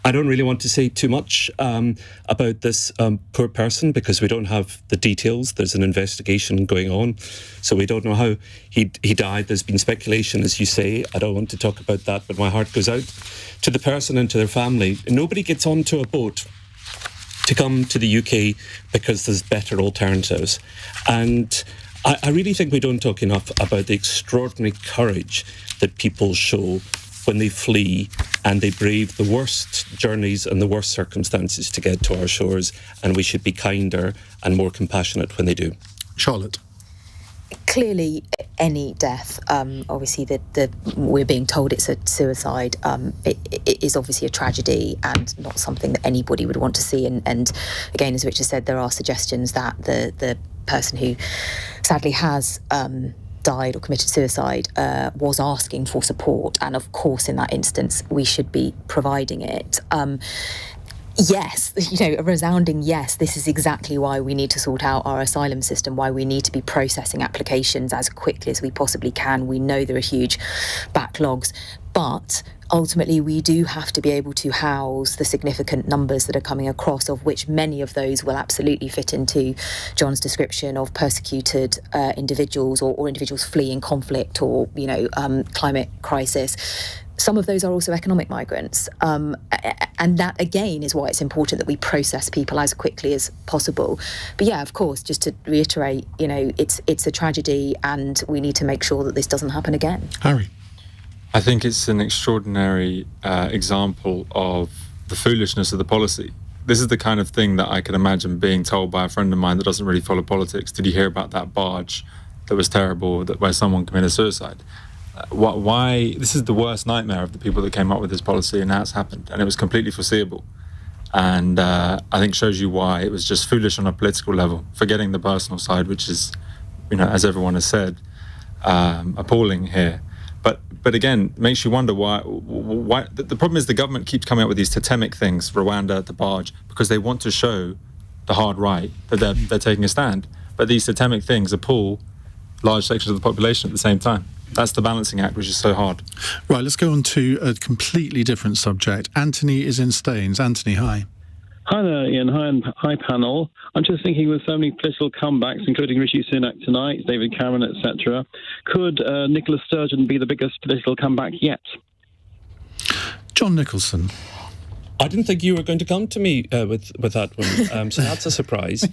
I don't really want to say too much about this poor person, because we don't have the details. There's an investigation going on, so we don't know how he died. There's been speculation, as you say. I don't want to talk about that, but my heart goes out to the person and to their family. Nobody gets onto a boat to come to the UK because there's better alternatives. And I really think we don't talk enough about the extraordinary courage that people show when they flee and they brave the worst journeys and the worst circumstances to get to our shores, and we should be kinder and more compassionate when they do. Charlotte? Clearly, any death, obviously we're being told it's a suicide, it is obviously a tragedy and not something that anybody would want to see. And again, as Richard said, there are suggestions that the person who sadly has died or committed suicide was asking for support, and of course in that instance we should be providing it. Yes, a resounding yes. This is exactly why we need to sort out our asylum system, why we need to be processing applications as quickly as we possibly can. We know there are huge backlogs, but ultimately we do have to be able to house the significant numbers that are coming across, of which many of those will absolutely fit into John's description of persecuted individuals or individuals fleeing conflict or, climate crisis. Some of those are also economic migrants. And that, again, is why it's important that we process people as quickly as possible. But yeah, of course, just to reiterate, it's a tragedy and we need to make sure that this doesn't happen again. Harry? I think it's an extraordinary example of the foolishness of the policy. This is the kind of thing that I can imagine being told by a friend of mine that doesn't really follow politics. Did you hear about that barge that was terrible, where someone committed suicide? Why? This is the worst nightmare of the people that came up with this policy, and now it's happened, and it was completely foreseeable. And I think shows you why it was just foolish on a political level, forgetting the personal side, which is, as everyone has said, appalling here. But again, makes you wonder why. The problem is the government keeps coming up with these totemic things, Rwanda, the barge, because they want to show the hard right that they're taking a stand. But these totemic things appall large sections of the population at the same time. That's the balancing act, which is so hard. Right, let's go on to a completely different subject. Anthony is in Staines. Anthony, hi. Hi there, Ian. Hi, panel. I'm just thinking, with so many political comebacks, including Rishi Sunak tonight, David Cameron, etc., could Nicola Sturgeon be the biggest political comeback yet? John Nicholson. I didn't think you were going to come to me with that one, so that's a surprise.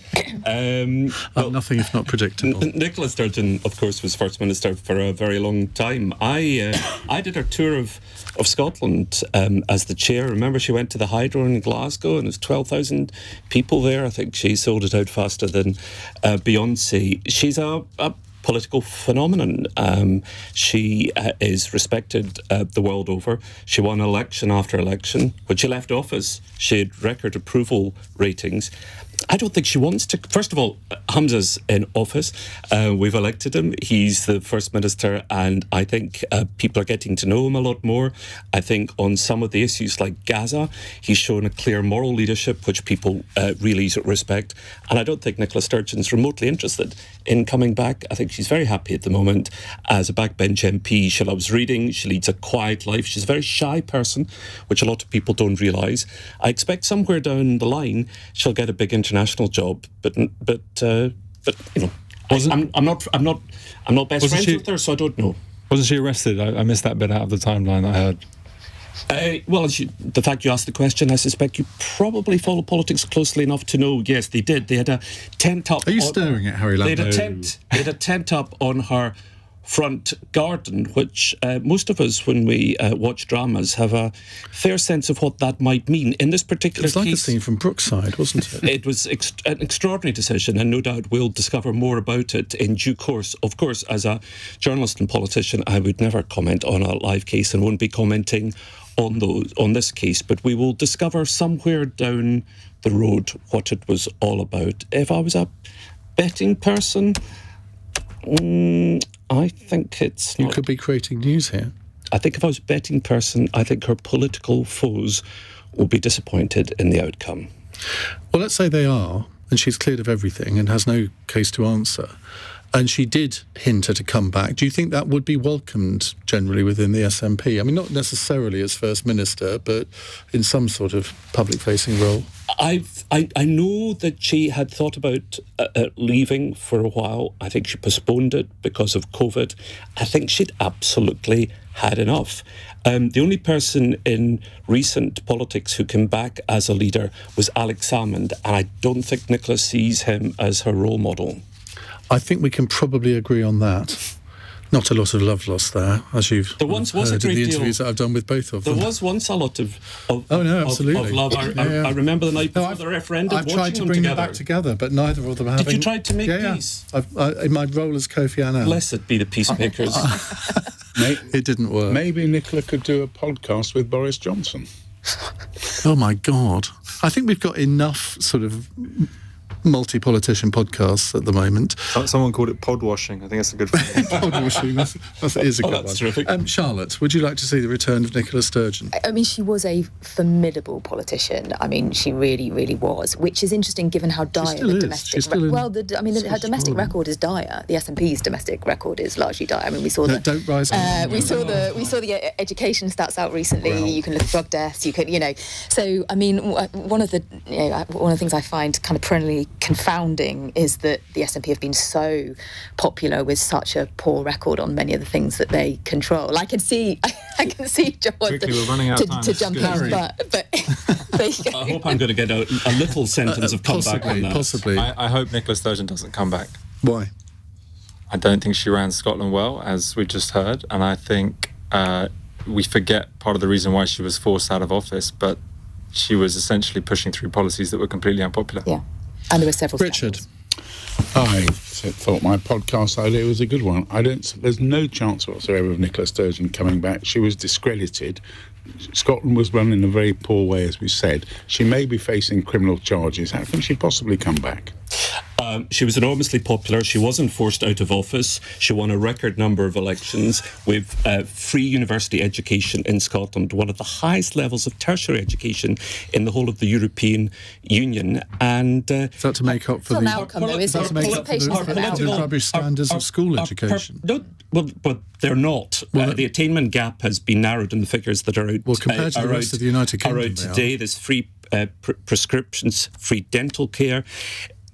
Nothing if not predictable. Nicola Sturgeon, of course, was First Minister for a very long time. I did her tour of Scotland as the chair. Remember, she went to the Hydro in Glasgow, and there's 12,000 people there. I think she sold it out faster than Beyonce. She's a political phenomenon. She is respected the world over. She won election after election. When she left office, she had record approval ratings. I don't think she wants to. First of all, Hamza's in office. We've elected him. He's the First Minister, and I think people are getting to know him a lot more. I think on some of the issues like Gaza, he's shown a clear moral leadership, which people really respect. And I don't think Nicola Sturgeon's remotely interested in coming back. I think she's very happy at the moment as a backbench MP. She loves reading. She leads a quiet life. She's a very shy person, which a lot of people don't realise. I expect somewhere down the line she'll get a big international job, but you know, I'm not best friends with her, so I don't know. Wasn't she arrested? I missed that bit out of the timeline I heard. The fact you asked the question, I suspect you probably follow politics closely enough to know, yes, they did. They had a tent up. Are you staring at Harry Lambert? They had a tent up on her front garden, which most of us, when we watch dramas, have a fair sense of what that might mean. In this particular case... It's like a scene from Brookside, wasn't it? It was an extraordinary decision, and no doubt we'll discover more about it in due course. Of course, as a journalist and politician, I would never comment on a live case and won't be commenting on this case, but we will discover somewhere down the road what it was all about. If I was a betting person... I think it's not... You could be creating news here. I think if I was a betting person, I think her political foes will be disappointed in the outcome. Well, let's say they are, and she's cleared of everything and has no case to answer, and she did hint at a comeback. Do you think that would be welcomed generally within the SNP? I mean, not necessarily as First Minister, but in some sort of public-facing role. I know that she had thought about leaving for a while. I think she postponed it because of COVID. I think she'd absolutely had enough. The only person in recent politics who came back as a leader was Alex Salmond, and I don't think Nicola sees him as her role model. I think we can probably agree on that. Not a lot of love lost there, as you've heard in the interviews that I've done with both of them. There was once a lot of absolutely. Of love. I remember the night before the referendum. I've tried to bring them back together, but neither of them have. Did you try to make peace? In my role as Kofi Annan. Blessed be the peacemakers. It didn't work. Maybe Nicola could do a podcast with Boris Johnson. Oh my God! I think we've got enough sort of multi-politician podcasts at the moment. Someone called it pod washing. I think that's a good phrase. Pod washing, that is a good one. Terrific. Charlotte, would you like to see the return of Nicola Sturgeon? I mean, she was a formidable politician. I mean, she really, really was, which is interesting given how dire the domestic... her domestic record is dire. The SNP's domestic record is largely dire. I mean, we saw Don't rise. We saw the education stats out recently. Well, you can look at drug deaths. You can, So, I mean, one of the things I find kind of perennially confounding is that the SNP have been so popular with such a poor record on many of the things that they control. I can see George to jump in, but there you go. I hope I'm going to get a little sentence of comeback on that. Possibly. I hope Nicola Sturgeon doesn't come back. Why? I don't think she ran Scotland well, as we just heard, and I think we forget part of the reason why she was forced out of office, but she was essentially pushing through policies that were completely unpopular. Yeah. And there were several Richard. I thought my podcast idea was a good one. There's no chance whatsoever of Nicola Sturgeon coming back. She was discredited. Scotland was run in a very poor way, as we said. She may be facing criminal charges. How can she possibly come back? She was enormously popular. She wasn't forced out of office. She won a record number of elections with free university education in Scotland, one of the highest levels of tertiary education in the whole of the European Union. And is that to make up for the rubbish standards of school education? But they're not. The attainment gap has been narrowed in the figures that are out. Well, compared to the rest of the United Kingdom, today, there's free prescriptions, free dental care.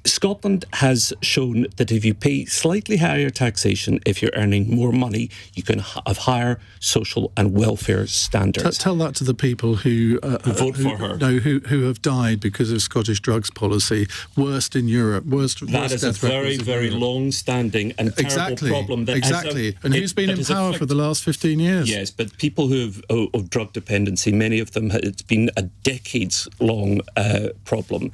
Scotland has shown that if you pay slightly higher taxation, if you're earning more money, you can have higher social and welfare standards. Tell that to the people who vote for her. No, who have died because of Scottish drugs policy. Worst in Europe. Worst. That is a very, very long-standing and terrible problem. That and who's been in power for the last 15 years? Yes, but people who have of drug dependency, many of them, it's been a decades-long problem.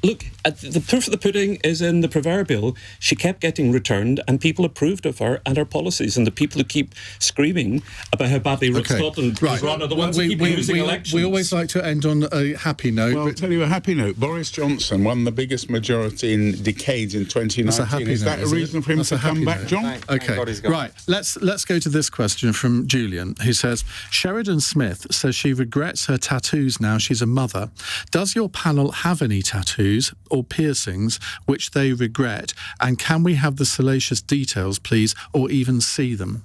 Look, the proof of the pudding is in the proverbial. She kept getting returned, and people approved of her and her policies. And the people who keep screaming about how badly Scotland is run are the ones who keep losing elections. We always like to end on a happy note. Well, I'll tell you a happy note. Boris Johnson won the biggest majority in decades in 2019. Is that a reason for him to come back, John? Okay, right. Let's go to this question from Julian, who says, Sheridan Smith says she regrets her tattoos now she's a mother. Does your panel have any tattoos or piercings which they regret? And can we have the salacious details, please, or even see them?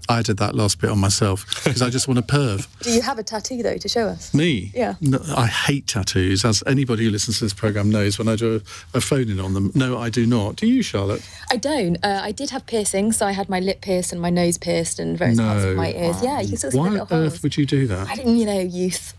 I did that last bit on myself because I just want to perv. Do you have a tattoo, though, to show us? Me? Yeah. No, I hate tattoos, as anybody who listens to this programme knows when I do a phone-in on them. No, I do not. Do you, Charlotte? I don't. I did have piercings, so I had my lip pierced and my nose pierced and various parts of my ears. Yeah, you can still see the little holes. Why on earth would you do that? I didn't, youth.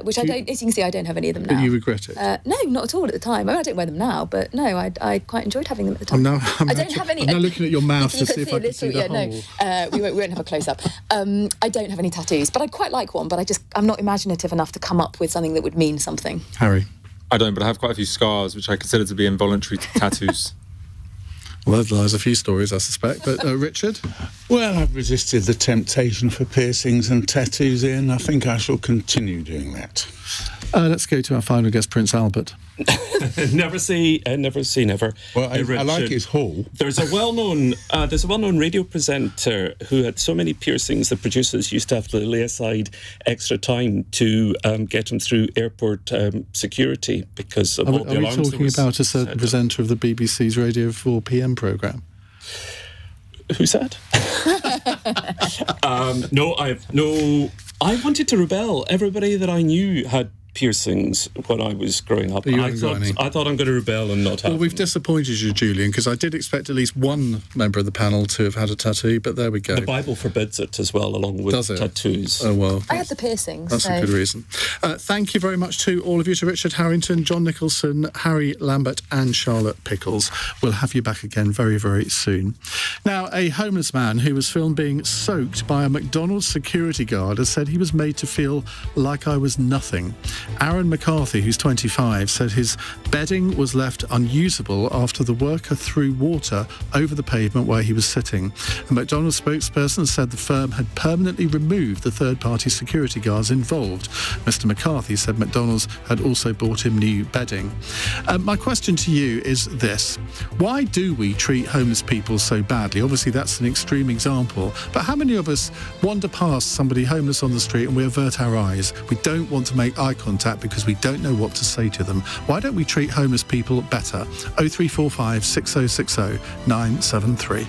Which I don't, as you can see, I don't have any of them now. But you regret it? No, not at all at the time. I mean, I don't wear them now, but no, I quite enjoyed having them at the time. I'm now looking at your mouth to see if I can see the hole. We won't have a close-up. I don't have any tattoos, but I'd quite like one, but I'm not imaginative enough to come up with something that would mean something. Harry? I don't, but I have quite a few scars, which I consider to be involuntary tattoos. Well, there's a few stories, I suspect. But Richard? Well, I've resisted the temptation for piercings and tattoos, Ian. I think I shall continue doing that. Let's go to our final guest, Prince Albert. Never say never. Well, I like his haul. There's a well-known radio presenter who had so many piercings that producers used to have to lay aside extra time to get him through airport security because of all the alarms. Are we talking about a certain presenter of the BBC's Radio 4 PM programme? Who's that? I wanted to rebel. Everybody that I knew had piercings when I was growing up. I thought I'm going to rebel and not have Well, we've disappointed you, Julian, because I did expect at least one member of the panel to have had a tattoo, but there we go. The Bible forbids it as well, along with tattoos. Oh, well. I had the piercings. That's a good reason. Thank you very much to all of you, to Richard Harrington, John Nicolson, Harry Lambert and Charlotte Pickles. We'll have you back again very, very soon. Now, a homeless man who was filmed being soaked by a McDonald's security guard has said he was made to feel like I was nothing. Aaron McCarthy, who's 25, said his bedding was left unusable after the worker threw water over the pavement where he was sitting. A McDonald's spokesperson said the firm had permanently removed the third-party security guards involved. Mr. McCarthy said McDonald's had also bought him new bedding. My question to you is this. Why do we treat homeless people so badly? Obviously, that's an extreme example. But how many of us wander past somebody homeless on the street and we avert our eyes? We don't want to make eye contact because we don't know what to say to them. Why don't we treat homeless people better? 0345 6060 973.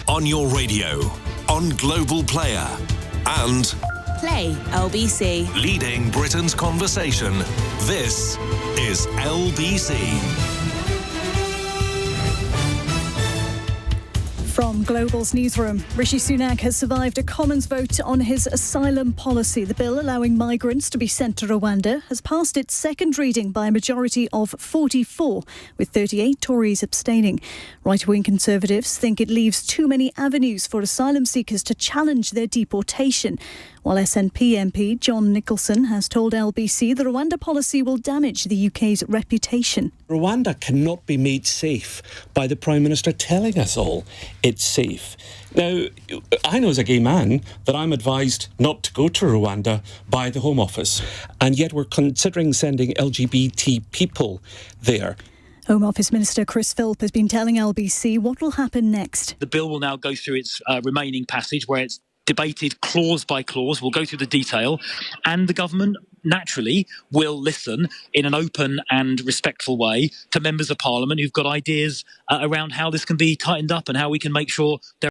On your radio, on Global Player, and Play LBC. leading Britain's conversation. This is LBC. From Global's newsroom, Rishi Sunak has survived a Commons vote on his asylum policy. The bill allowing migrants to be sent to Rwanda has passed its second reading by a majority of 44, with 38 Tories abstaining. Right-wing Conservatives think it leaves too many avenues for asylum seekers to challenge their deportation, while SNP MP John Nicolson has told LBC the Rwanda policy will damage the UK's reputation. Rwanda cannot be made safe by the Prime Minister telling us all it's safe. Now, I know as a gay man that I'm advised not to go to Rwanda by the Home Office, and yet we're considering sending LGBT people there. Home Office Minister Chris Philp has been telling LBC what will happen next. The bill will now go through its remaining passage where it's debated clause by clause. We'll go through the detail, and the government naturally will listen in an open and respectful way to members of Parliament who've got ideas around how this can be tightened up and how we can make sure there